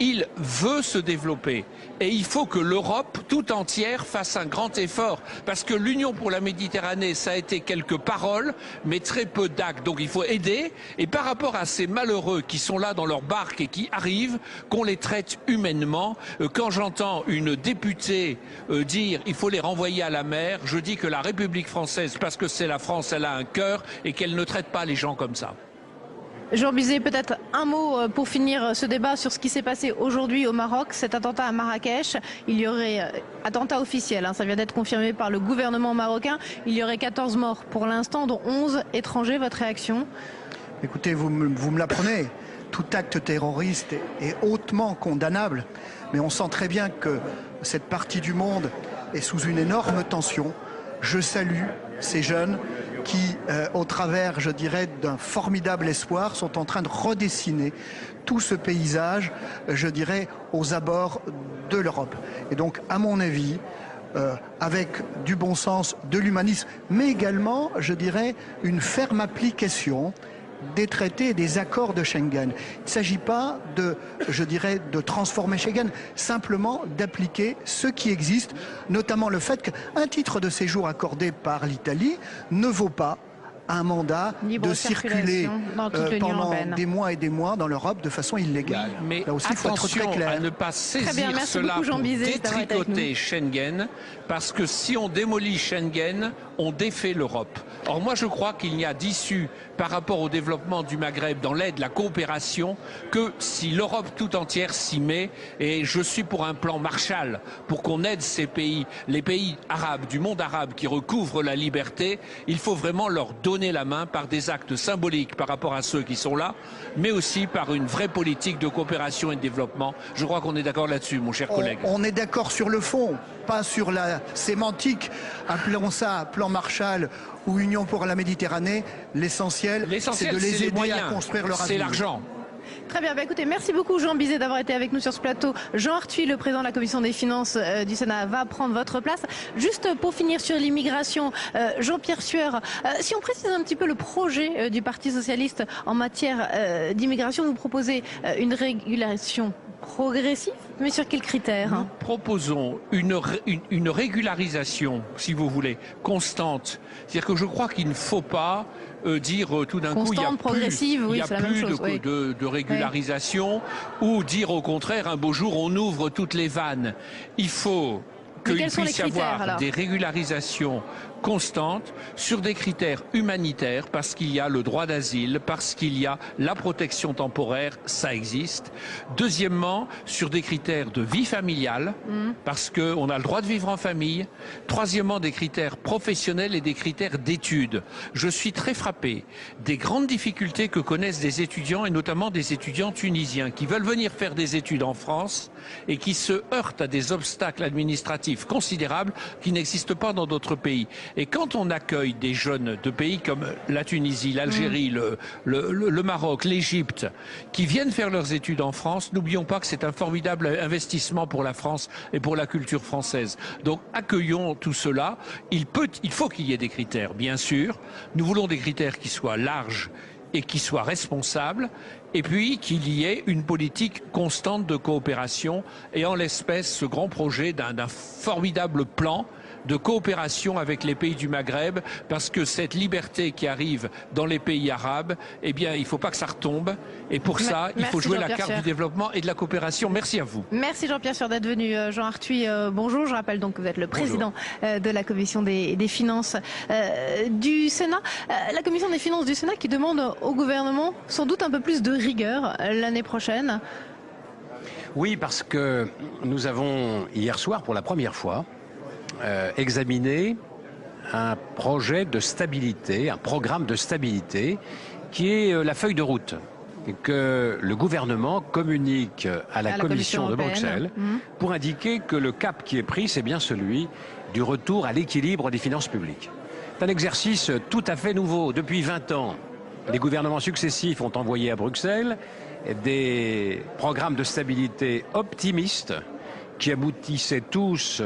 Il veut se développer et il faut que l'Europe tout entière fasse un grand effort parce que l'Union pour la Méditerranée, ça a été quelques paroles mais très peu d'actes. Donc il faut aider et par rapport à ces malheureux qui sont là dans leur barque et qui arrivent, qu'on les traite humainement. Quand j'entends une députée dire il faut les renvoyer à la mer, je dis que la République française, parce que c'est la France, elle a un cœur et qu'elle ne traite pas les gens comme ça. Jean Bizet, peut-être un mot pour finir ce débat sur ce qui s'est passé aujourd'hui au Maroc, cet attentat à Marrakech. Il y aurait attentat officiel, ça vient d'être confirmé par le gouvernement marocain. Il y aurait 14 morts pour l'instant, dont 11 étrangers. Votre réaction? Écoutez, vous me l'apprenez. Tout acte terroriste est hautement condamnable, mais on sent très bien que cette partie du monde est sous une énorme tension. Je salue ces jeunes qui, au travers, je dirais, d'un formidable espoir, sont en train de redessiner tout ce paysage, je dirais, aux abords de l'Europe. Et donc, à mon avis, avec du bon sens, de l'humanisme, mais également, je dirais, une ferme application des traités et des accords de Schengen. Il ne s'agit pas de, je dirais, de transformer Schengen, simplement d'appliquer ce qui existe, notamment le fait qu'un titre de séjour accordé par l'Italie ne vaut pas un mandat de circuler pendant des mois et des mois dans l'Europe de façon illégale. Mais là aussi, il faut être très clair. à ne pas saisir cela pour détricoter Schengen, parce que si on démolit Schengen, on défait l'Europe. Or moi je crois qu'il n'y a d'issue par rapport au développement du Maghreb dans l'aide, la coopération, que si l'Europe tout entière s'y met, et je suis pour un plan Marshall, pour qu'on aide ces pays, les pays arabes, du monde arabe qui recouvrent la liberté, il faut vraiment leur donner la main par des actes symboliques par rapport à ceux qui sont là, mais aussi par une vraie politique de coopération et de développement. Je crois qu'on est d'accord là-dessus, mon cher collègue. On est d'accord sur le fond, pas sur la sémantique. Appelons ça plan Marshall ou Union pour la Méditerranée. L'essentiel, c'est de les aider à construire leur avenir. C'est l'argent. Très bien, écoutez, merci beaucoup Jean Bizet d'avoir été avec nous sur ce plateau. Jean Arthuis, le président de la commission des finances du Sénat, va prendre votre place. Juste pour finir sur l'immigration, Jean-Pierre Sueur, si on précise un petit peu le projet du Parti socialiste en matière d'immigration, vous proposez une régularisation progressive, mais sur quels critères? Nous proposons une régularisation, si vous voulez, constante. C'est-à-dire que je crois qu'il ne faut pas dire tout d'un coup il n'y a plus de régularisation, ou dire au contraire un beau jour on ouvre toutes les vannes. Il faut qu'il puisse y avoir des régularisations constantes sur des critères humanitaires, parce qu'il y a le droit d'asile, parce qu'il y a la protection temporaire, ça existe. Deuxièmement, sur des critères de vie familiale, parce qu'on a le droit de vivre en famille. Troisièmement, des critères professionnels et des critères d'études. Je suis très frappé des grandes difficultés que connaissent des étudiants, et notamment des étudiants tunisiens, qui veulent venir faire des études en France et qui se heurtent à des obstacles administratifs considérables qui n'existent pas dans d'autres pays. Et quand on accueille des jeunes de pays comme la Tunisie, l'Algérie, le Maroc, l'Égypte, qui viennent faire leurs études en France, n'oublions pas que c'est un formidable investissement pour la France et pour la culture française. Donc accueillons tout cela. Il faut qu'il y ait des critères, bien sûr. Nous voulons des critères qui soient larges et qui soient responsables, et puis qu'il y ait une politique constante de coopération, et en l'espèce ce grand projet d'un formidable plan de coopération avec les pays du Maghreb, parce que cette liberté qui arrive dans les pays arabes, eh bien, il ne faut pas que ça retombe. Et pour ça, il faut jouer la carte du développement et de la coopération. Merci à vous. Merci Jean-Pierre Sueur d'être venu. Jean Arthuis, bonjour. Je rappelle donc que vous êtes le président de la commission des finances du Sénat. La commission des finances du Sénat qui demande au gouvernement sans doute un peu plus de rigueur l'année prochaine. Oui, parce que nous avons hier soir, pour la première fois, examiner un projet de stabilité, un programme de stabilité qui est la feuille de route que le gouvernement communique à la Commission de Bruxelles pour indiquer que le cap qui est pris, c'est bien celui du retour à l'équilibre des finances publiques. C'est un exercice tout à fait nouveau. Depuis 20 ans, les gouvernements successifs ont envoyé à Bruxelles des programmes de stabilité optimistes qui aboutissaient tous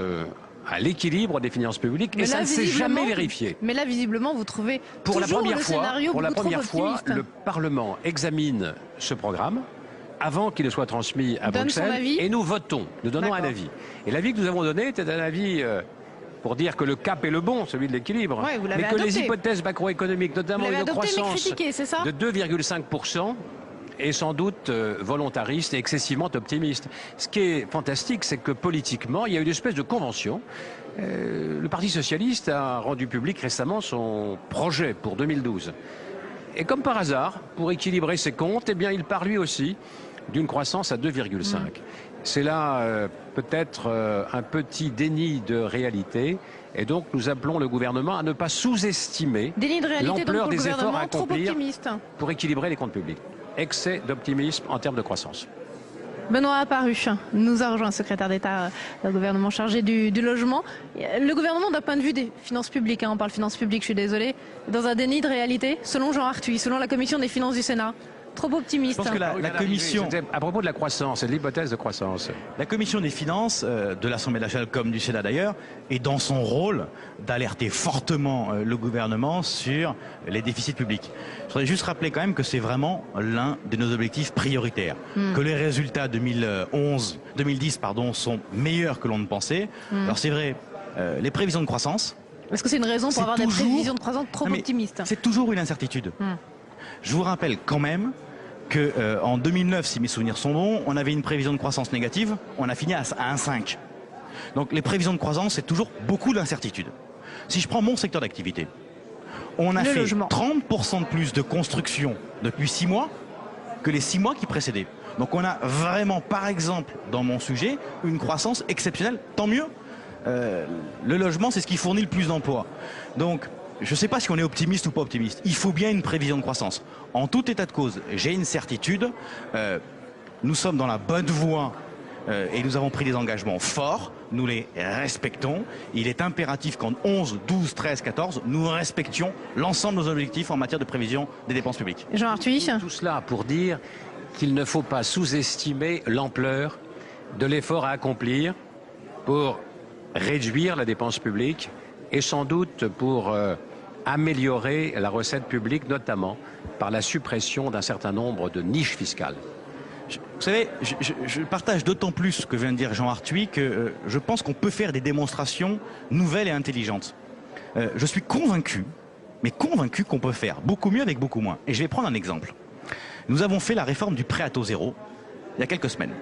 à l'équilibre des finances publiques, et ça ne s'est jamais vérifié. Mais là, visiblement, vous trouvez pour la première fois, le Parlement examine ce programme avant qu'il ne soit transmis à Bruxelles, et nous votons, nous donnons un avis. Et l'avis que nous avons donné était un avis pour dire que le cap est le bon, celui de l'équilibre, mais que les hypothèses macroéconomiques, notamment une croissance de 2,5%, est sans doute volontariste et excessivement optimiste. Ce qui est fantastique, c'est que politiquement, il y a une espèce de convention. Le Parti socialiste a rendu public récemment son projet pour 2012. Et comme par hasard, pour équilibrer ses comptes, eh bien, il part lui aussi d'une croissance à 2,5. C'est là peut-être un petit déni de réalité. Et donc, nous appelons le gouvernement à ne pas sous-estimer l'ampleur des efforts à accomplir pour équilibrer les comptes publics. Excès d'optimisme en termes de croissance. Benoît Apparu nous a rejoint, secrétaire d'État au gouvernement chargé du logement. Le gouvernement, d'un point de vue des finances publiques, on parle finances publiques, je suis désolée, dans un déni de réalité, selon Jean Arthuis, selon la commission des finances du Sénat. Trop optimiste. Je pense que la commission... À propos de la croissance et de l'hypothèse de croissance. La commission des finances, de l'Assemblée nationale comme du Sénat d'ailleurs, est dans son rôle d'alerter fortement le gouvernement sur les déficits publics. Je voudrais juste rappeler quand même que c'est vraiment l'un de nos objectifs prioritaires. Que les résultats 2010 sont meilleurs que l'on ne pensait. Alors c'est vrai, les prévisions de croissance... Est-ce que c'est une raison pour avoir des prévisions de croissance trop optimistes? C'est toujours une incertitude. Je vous rappelle quand même qu'en 2009, si mes souvenirs sont bons, on avait une prévision de croissance négative, on a fini à 1,5. Donc les prévisions de croissance, c'est toujours beaucoup d'incertitudes. Si je prends mon secteur d'activité, on a fait 30% de plus de construction depuis 6 mois que les 6 mois qui précédaient. Donc on a vraiment, par exemple, dans mon sujet, une croissance exceptionnelle. Tant mieux. Le logement, c'est ce qui fournit le plus d'emplois. Donc, je ne sais pas si on est optimiste ou pas optimiste. Il faut bien une prévision de croissance. En tout état de cause, j'ai une certitude. Nous sommes dans la bonne voie et nous avons pris des engagements forts. Nous les respectons. Il est impératif qu'en 11, 12, 13, 14, nous respections l'ensemble de nos objectifs en matière de prévision des dépenses publiques. Jean Arthuis. Tout cela pour dire qu'il ne faut pas sous-estimer l'ampleur de l'effort à accomplir pour réduire la dépense publique et sans doute pour améliorer la recette publique, notamment par la suppression d'un certain nombre de niches fiscales. Vous savez, je partage d'autant plus ce que vient de dire Jean Arthuis que je pense qu'on peut faire des démonstrations nouvelles et intelligentes. Je suis convaincu, mais convaincu qu'on peut faire beaucoup mieux avec beaucoup moins. Et je vais prendre un exemple. Nous avons fait la réforme du prêt à taux zéro il y a quelques semaines.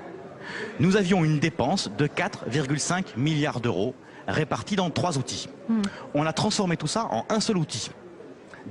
Nous avions une dépense de 4,5 milliards d'euros répartis dans 3 outils. On a transformé tout ça en un seul outil.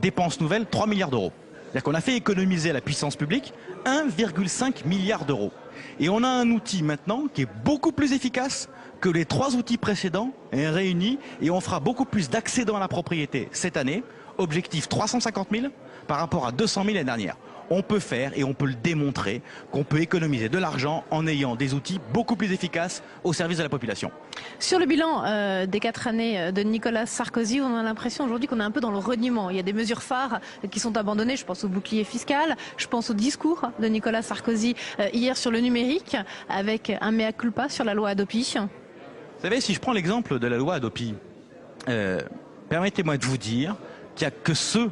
Dépenses nouvelles, 3 milliards d'euros. C'est-à-dire qu'on a fait économiser à la puissance publique 1,5 milliard d'euros. Et on a un outil maintenant qui est beaucoup plus efficace que les 3 outils précédents réunis, et on fera beaucoup plus d'accédants à la propriété cette année. Objectif 350 000 par rapport à 200 000 l'année dernière. On peut faire et on peut le démontrer qu'on peut économiser de l'argent en ayant des outils beaucoup plus efficaces au service de la population. Sur le bilan des 4 années de Nicolas Sarkozy, on a l'impression aujourd'hui qu'on est un peu dans le reniement. Il y a des mesures phares qui sont abandonnées. Je pense au bouclier fiscal, je pense au discours de Nicolas Sarkozy hier sur le numérique avec un mea culpa sur la loi Hadopi. Vous savez, si je prends l'exemple de la loi Hadopi, permettez-moi de vous dire qu'il n'y a que ceux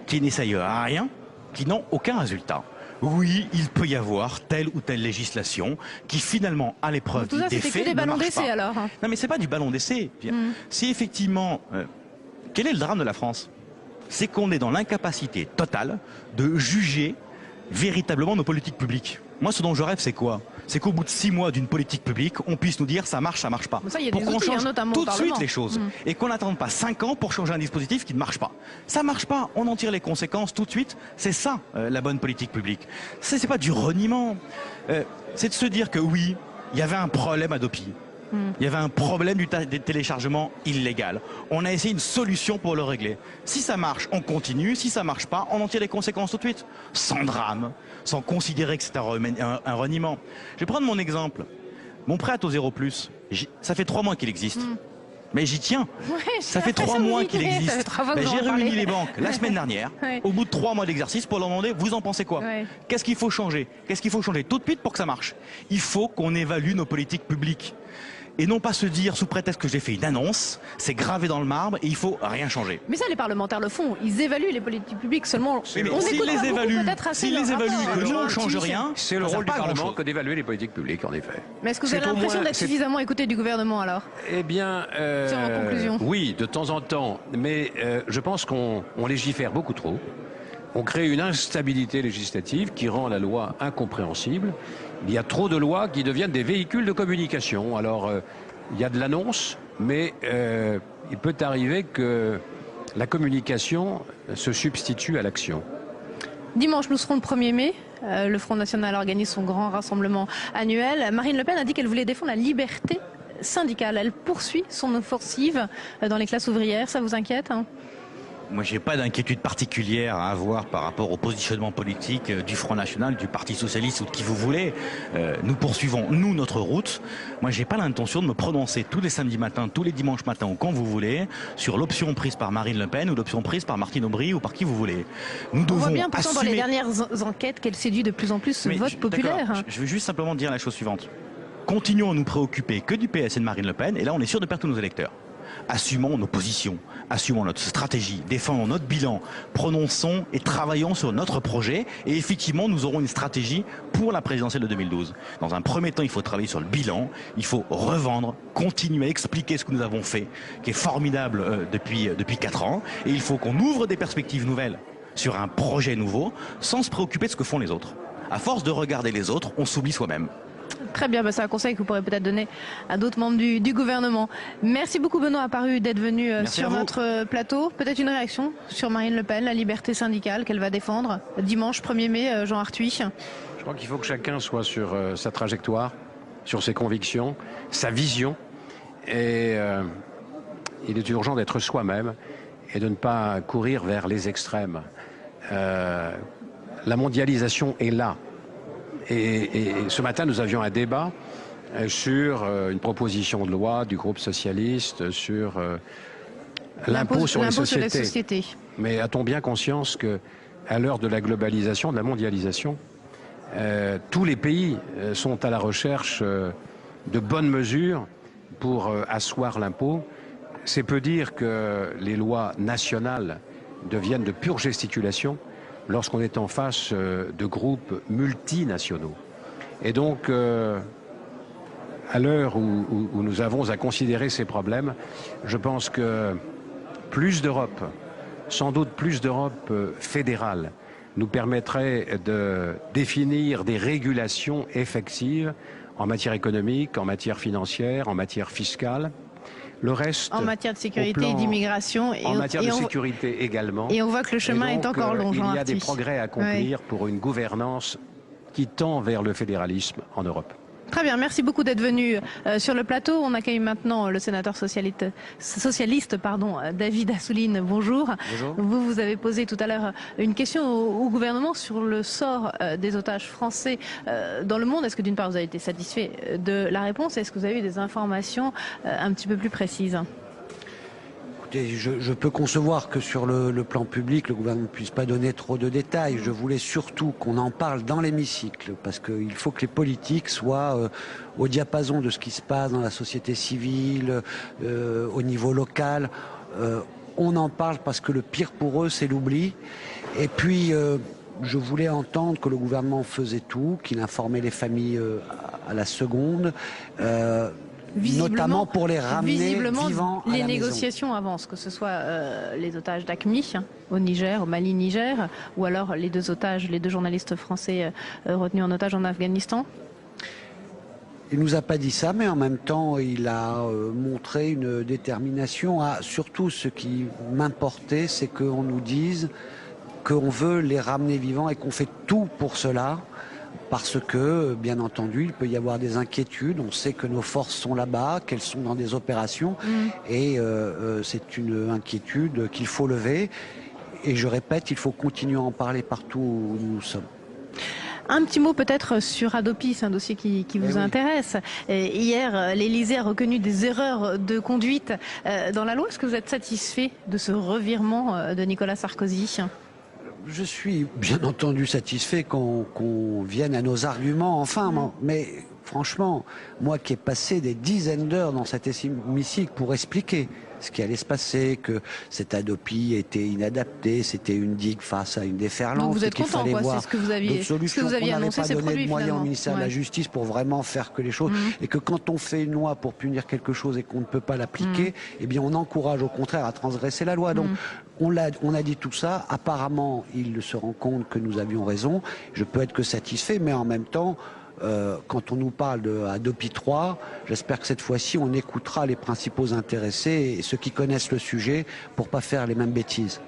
qui n'essayent rien qui n'ont aucun résultat. Oui, il peut y avoir telle ou telle législation qui finalement, à l'épreuve des faits, c'était que des ballons d'essai alors. Non mais c'est pas du ballon d'essai. Si effectivement, quel est le drame de la France? C'est qu'on est dans l'incapacité totale de juger véritablement nos politiques publiques. Moi, ce dont je rêve, c'est quoi? C'est qu'au bout de 6 mois d'une politique publique, on puisse nous dire ça marche pas. Ça, y a pour qu'on change tout de suite les choses. Mmh. Et qu'on n'attende pas 5 ans pour changer un dispositif qui ne marche pas. Ça marche pas, on en tire les conséquences tout de suite. C'est ça, la bonne politique publique. C'est pas du reniement. C'est de se dire que oui, il y avait un problème à Hadopi. Il y avait un problème du téléchargement illégal. On a essayé une solution pour le régler. Si ça marche, on continue. Si ça marche pas, on en tire les conséquences tout de suite. Sans drame, sans considérer que c'est un reniement. Je vais prendre mon exemple. Mon prêt à taux 0+, ça fait 3 mois qu'il existe. Mais j'y tiens. Ouais, ça fait 3 mois qu'il existe. J'ai réuni les banques la semaine dernière, au bout de 3 mois d'exercice, pour leur demander, vous en pensez quoi? Qu'est-ce qu'il faut changer? Qu'est-ce qu'il faut changer tout de suite pour que ça marche? Il faut qu'on évalue nos politiques publiques. Et non pas se dire, sous prétexte que j'ai fait une annonce, c'est gravé dans le marbre et il faut rien changer. Mais ça, les parlementaires le font. Ils évaluent les politiques publiques seulement. S'ils les évaluent, que nous on ne change rien, c'est le rôle du Parlement que d'évaluer les politiques publiques, en effet. Mais est-ce que vous avez l'impression d'être suffisamment écouté du gouvernement alors? Eh bien, en conclusion. Oui, de temps en temps. Mais je pense qu'on légifère beaucoup trop. On crée une instabilité législative qui rend la loi incompréhensible. Il y a trop de lois qui deviennent des véhicules de communication. Alors, il y a de l'annonce, mais il peut arriver que la communication se substitue à l'action. Dimanche, nous serons le 1er mai. Le Front National organise son grand rassemblement annuel. Marine Le Pen a dit qu'elle voulait défendre la liberté syndicale. Elle poursuit son offensive dans les classes ouvrières. Ça vous inquiète Moi, j'ai pas d'inquiétude particulière à avoir par rapport au positionnement politique du Front National, du Parti Socialiste ou de qui vous voulez. Nous poursuivons, nous, notre route. Moi, j'ai pas l'intention de me prononcer tous les samedis matins, tous les dimanches matins ou quand vous voulez, sur l'option prise par Marine Le Pen ou l'option prise par Martine Aubry ou par qui vous voulez. Nous devons On voit bien pourtant assumer... dans les dernières enquêtes qu'elle séduit de plus en plus ce vote populaire. Je veux juste simplement dire la chose suivante. Continuons à nous préoccuper que du PS et de Marine Le Pen, et là, on est sûr de perdre tous nos électeurs. Assumons nos positions, assumons notre stratégie, défendons notre bilan, prononçons et travaillons sur notre projet et effectivement nous aurons une stratégie pour la présidentielle de 2012. Dans un premier temps, il faut travailler sur le bilan, il faut revendre, continuer à expliquer ce que nous avons fait, qui est formidable depuis 4 ans, et il faut qu'on ouvre des perspectives nouvelles sur un projet nouveau sans se préoccuper de ce que font les autres. À force de regarder les autres, on s'oublie soi-même. Très bien, c'est un conseil que vous pourrez peut-être donner à d'autres membres du gouvernement. Merci beaucoup Benoît Apparu d'être venu sur notre plateau. Peut-être une réaction sur Marine Le Pen, la liberté syndicale qu'elle va défendre dimanche 1er mai, Jean Arthuis. Je crois qu'il faut que chacun soit sur sa trajectoire, sur ses convictions, sa vision. Et il est urgent d'être soi-même et de ne pas courir vers les extrêmes. La mondialisation est là. Et ce matin, nous avions un débat sur une proposition de loi du groupe socialiste sur l'impôt sur les sociétés. Mais a-t-on bien conscience qu'à l'heure de la globalisation, de la mondialisation, tous les pays sont à la recherche de bonnes mesures pour asseoir l'impôt? C'est peu dire que les lois nationales deviennent de pure gesticulation lorsqu'on est en face de groupes multinationaux. Et donc, à l'heure où nous avons à considérer ces problèmes, je pense que plus d'Europe, sans doute plus d'Europe fédérale, nous permettrait de définir des régulations effectives en matière économique, en matière financière, en matière fiscale. Le reste, en matière de sécurité et d'immigration. En matière de sécurité également. Et on voit que le chemin est encore long, Jean Arthuis. Il y a des progrès à accomplir pour une gouvernance qui tend vers le fédéralisme en Europe. Très bien, merci beaucoup d'être venu sur le plateau. On accueille maintenant le sénateur socialiste David Assouline. Bonjour. Bonjour. Vous avez posé tout à l'heure une question au gouvernement sur le sort des otages français dans le monde. Est-ce que d'une part vous avez été satisfait de la réponse? Est-ce que vous avez eu des informations un petit peu plus précises? Je peux concevoir que sur le plan public, le gouvernement ne puisse pas donner trop de détails. Je voulais surtout qu'on en parle dans l'hémicycle, parce qu'il faut que les politiques soient au diapason de ce qui se passe dans la société civile, au niveau local. On en parle parce que le pire pour eux, c'est l'oubli. Et puis, je voulais entendre que le gouvernement faisait tout, qu'il informait les familles à la seconde. Notamment pour les ramener vivants à la les négociations maison. avancent, que ce soit les otages d'AQMI au Niger, au Mali-Niger, ou alors les deux journalistes français retenus en otage en Afghanistan. Il nous a pas dit ça, mais en même temps, il a montré une détermination à surtout ce qui m'importait, c'est qu'on nous dise qu'on veut les ramener vivants et qu'on fait tout pour cela. Parce que, bien entendu, il peut y avoir des inquiétudes. On sait que nos forces sont là-bas, qu'elles sont dans des opérations. Et c'est une inquiétude qu'il faut lever. Et je répète, il faut continuer à en parler partout où nous sommes. Un petit mot peut-être sur Hadopi, c'est un dossier qui vous intéresse. Hier, l'Élysée a reconnu des erreurs de conduite dans la loi. Est-ce que vous êtes satisfait de ce revirement de Nicolas Sarkozy ? Je suis bien entendu satisfait qu'on vienne à nos arguments, enfin, mais franchement, moi qui ai passé des dizaines d'heures dans cet hémicycle pour expliquer ce qui allait se passer, que cette Hadopi était inadaptée, c'était une digue face à une déferlante. Donc vous êtes content, c'est ce que vous aviez annoncé, c'est produit de moyens au ministère de la Justice pour vraiment faire que les choses, et que quand on fait une loi pour punir quelque chose et qu'on ne peut pas l'appliquer, eh bien on encourage au contraire à transgresser la loi. Donc on a dit tout ça. Apparemment, il se rend compte que nous avions raison. Je peux être que satisfait, mais en même temps, quand on nous parle de Hadopi 3, j'espère que cette fois-ci, on écoutera les principaux intéressés et ceux qui connaissent le sujet pour pas faire les mêmes bêtises.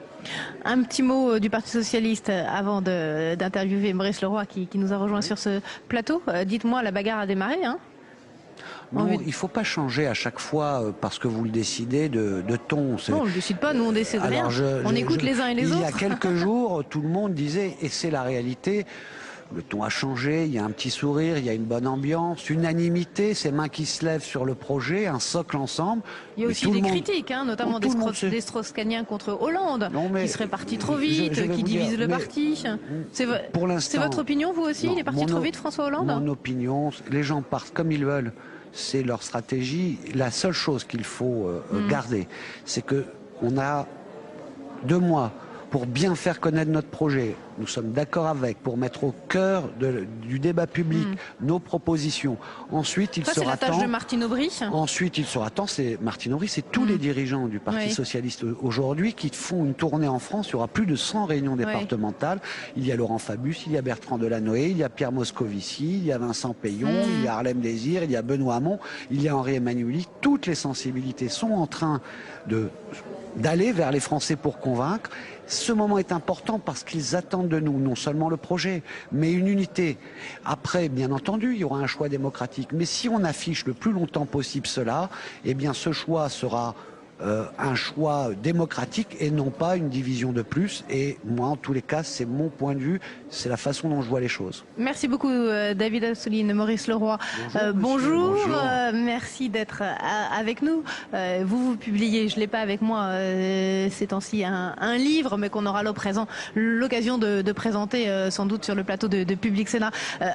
Un petit mot du Parti Socialiste avant d'interviewer Brice Leroy qui nous a rejoint sur ce plateau. Dites-moi, la bagarre a démarré, hein ? Non, il ne faut pas changer à chaque fois parce que vous le décidez de ton. Non, on ne le décide pas, nous on décide rien. On écoute les uns et les autres. Il y a quelques jours, tout le monde disait, et c'est la réalité, le ton a changé, il y a un petit sourire, il y a une bonne ambiance, unanimité, ces mains qui se lèvent sur le projet, un socle ensemble. Il y a aussi des critiques, hein, notamment des Strauss-Kahniens contre Hollande, qui serait parti trop vite, qui divise le parti. C'est votre opinion, vous aussi? Il est parti trop vite, François Hollande? Mon opinion, les gens partent comme ils veulent, c'est leur stratégie. La seule chose qu'il faut garder, c'est qu'on a 2 mois pour bien faire connaître notre projet. Nous sommes d'accord avec, pour mettre au cœur du débat public nos propositions. Ensuite, il sera temps... c'est la tâche de Martine Aubry. Ensuite, il sera temps, c'est Martine Aubry, c'est tous les dirigeants du Parti Socialiste aujourd'hui qui font une tournée en France. Il y aura plus de 100 réunions départementales. Il y a Laurent Fabius, il y a Bertrand Delanoë, il y a Pierre Moscovici, il y a Vincent Payon, il y a Harlem Désir, il y a Benoît Hamon, il y a Henri Emmanuelli. Toutes les sensibilités sont en train d'aller vers les Français pour convaincre. Ce moment est important parce qu'ils attendent de nous non seulement le projet, mais une unité. Après, bien entendu, il y aura un choix démocratique. Mais si on affiche le plus longtemps possible cela, eh bien ce choix sera un choix démocratique et non pas une division de plus. Et moi, en tous les cas, c'est mon point de vue, c'est la façon dont je vois les choses. Merci beaucoup, David Assouline. Maurice Leroy. Bonjour. Merci d'être avec nous. Vous publiez, je ne l'ai pas avec moi ces temps-ci, un livre, mais qu'on aura l'occasion de présenter sans doute sur le plateau de Public Sénat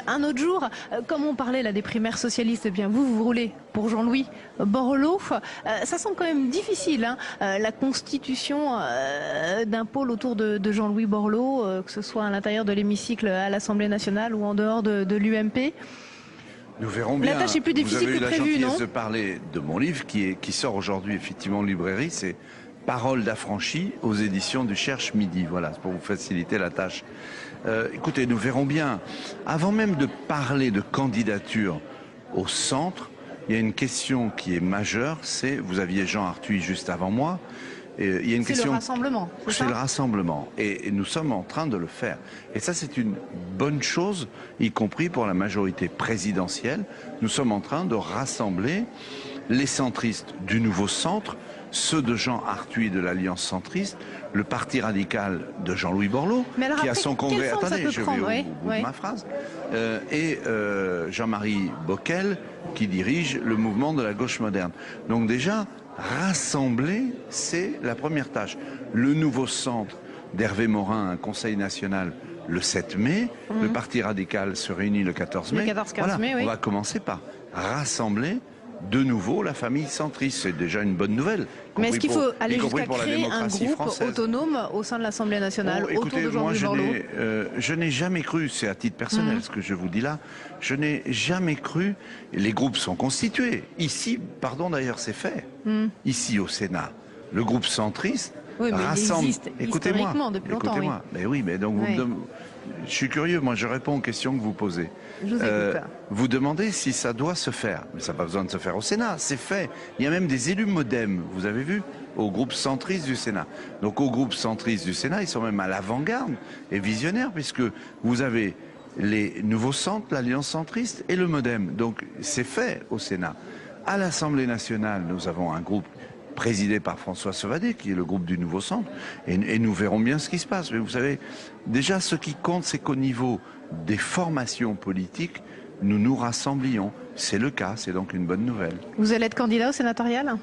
un autre jour. Comme on parlait là des primaires socialistes, eh bien vous roulez pour Jean-Louis Borloo. Ça semble quand même difficile. La constitution d'un pôle autour de Jean-Louis Borloo, que ce soit à l'intérieur de l'hémicycle à l'Assemblée nationale ou en dehors de l'UMP. Nous verrons bien. La tâche est plus difficile que prévu, non ? Vous avez eu la gentillesse de parler de mon livre qui sort aujourd'hui effectivement en librairie, c'est Paroles d'affranchi aux éditions du Cherche Midi. Voilà, c'est pour vous faciliter la tâche. Écoutez, nous verrons bien. Avant même de parler de candidature au centre, il y a une question qui est majeure, c'est, vous aviez Jean Arthuis juste avant moi, et il y a une question... C'est le rassemblement, c'est le rassemblement, et nous sommes en train de le faire. Et ça, c'est une bonne chose, y compris pour la majorité présidentielle. Nous sommes en train de rassembler les centristes du nouveau centre, ceux de Jean Arthuis de l'Alliance centriste, le Parti radical de Jean-Louis Borloo, qui a son congrès... Attendez, je vais au bout de ma phrase. Et Jean-Marie Bockel, qui dirige le mouvement de la gauche moderne. Donc déjà, rassembler, c'est la première tâche. Le nouveau centre d'Hervé Morin, un conseil national le 7 mai, le Parti radical se réunit le 14 mai. Le mai, oui. On va commencer par rassembler de nouveau la famille centriste. C'est déjà une bonne nouvelle. Mais est-ce qu'il faut aller jusqu'à créer un groupe autonome au sein de l'Assemblée nationale autour de Jean-Louis Borloo ? Je n'ai jamais cru, c'est à titre personnel ce que je vous dis là, je n'ai jamais cru, les groupes sont constitués. Ici, pardon d'ailleurs, c'est fait. Ici au Sénat, le groupe centriste rassemble... Écoutez-moi, mais oui, mais donc je suis curieux, moi je réponds aux questions que vous posez. Vous demandez si ça doit se faire, mais ça n'a pas besoin de se faire au Sénat, c'est fait. Il y a même des élus modem, vous avez vu, au groupe centriste du Sénat. Donc au groupe centriste du Sénat, ils sont même à l'avant-garde et visionnaires, puisque vous avez les nouveaux centres, l'Alliance centriste et le modem. Donc c'est fait au Sénat. À l'Assemblée nationale, nous avons un groupe présidé par François Sauvadet, qui est le groupe du Nouveau Centre, et nous verrons bien ce qui se passe. Mais vous savez, déjà ce qui compte, c'est qu'au niveau des formations politiques, nous nous rassemblions. C'est le cas, c'est donc une bonne nouvelle. Vous allez être candidat au sénatorial ?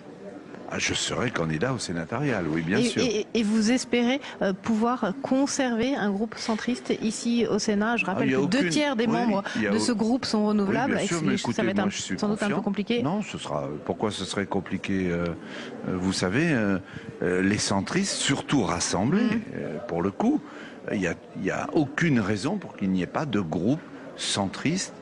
Je serai candidat au sénatorial, oui, bien sûr. Et vous espérez pouvoir conserver un groupe centriste ici au Sénat ? Je rappelle que 2 tiers des membres de ce groupe sont renouvelables. Oui, bien sûr, mais écoutez, ça va être sans doute un peu compliqué. Non, pourquoi ce serait compliqué vous savez, les centristes, surtout rassemblés, pour le coup, il n'y a aucune raison pour qu'il n'y ait pas de groupe centriste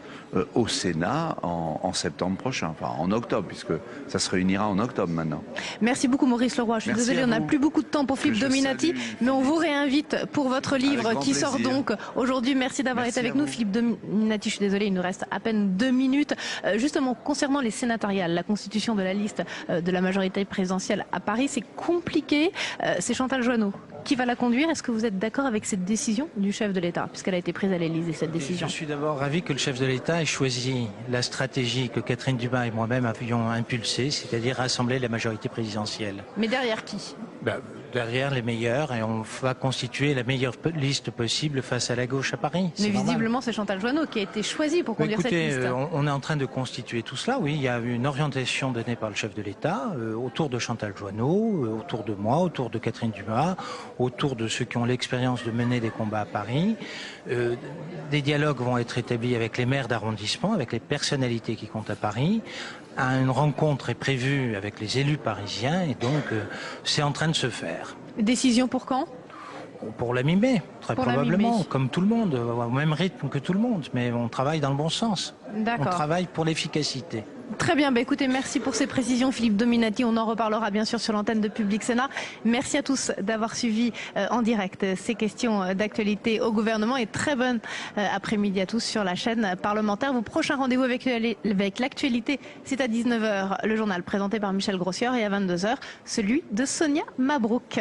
au Sénat en septembre prochain, enfin en octobre, puisque ça se réunira en octobre maintenant. Merci beaucoup Maurice Leroy. Je suis désolée, on n'a plus beaucoup de temps pour Philippe Dominati, mais on vous réinvite pour votre livre qui sort donc aujourd'hui. Merci d'avoir été avec nous. Philippe Dominati, je suis désolée, il nous reste à peine 2 minutes. Justement, concernant les sénatoriales, la constitution de la liste de la majorité présidentielle à Paris, c'est compliqué. C'est Chantal Joanneau qui va la conduire. Est-ce que vous êtes d'accord avec cette décision du chef de l'État, puisqu'elle a été prise à l'Élysée, cette décision? Je suis d'abord ravi que le chef de l'État ait choisi la stratégie que Catherine Dumas et moi-même avions impulsée, c'est-à-dire rassembler la majorité présidentielle. Mais derrière qui? Derrière les meilleurs, et on va constituer la meilleure liste possible face à la gauche à Paris. Mais visiblement, c'est Chantal Joanneau qui a été choisie pour conduire cette liste. On est en train de constituer tout cela, oui. Il y a une orientation donnée par le chef de l'État autour de Chantal Joanneau, autour de moi, autour de Catherine Dumas, autour de ceux qui ont l'expérience de mener des combats à Paris. Des dialogues vont être établis avec les maires d'arrondissement, avec les personnalités qui comptent à Paris. Une rencontre est prévue avec les élus parisiens et donc c'est en train de se faire. Décision pour quand? Pour la mi-mai, très probablement, comme tout le monde, au même rythme que tout le monde, mais on travaille dans le bon sens. D'accord. On travaille pour l'efficacité. Très bien, écoutez, merci pour ces précisions Philippe Dominati, on en reparlera bien sûr sur l'antenne de Public Sénat. Merci à tous d'avoir suivi en direct ces questions d'actualité au gouvernement et très bonne après-midi à tous sur la chaîne parlementaire. Vos prochains rendez-vous avec l'actualité, c'est à 19h, le journal présenté par Michel Grossieur et à 22h, celui de Sonia Mabrouk.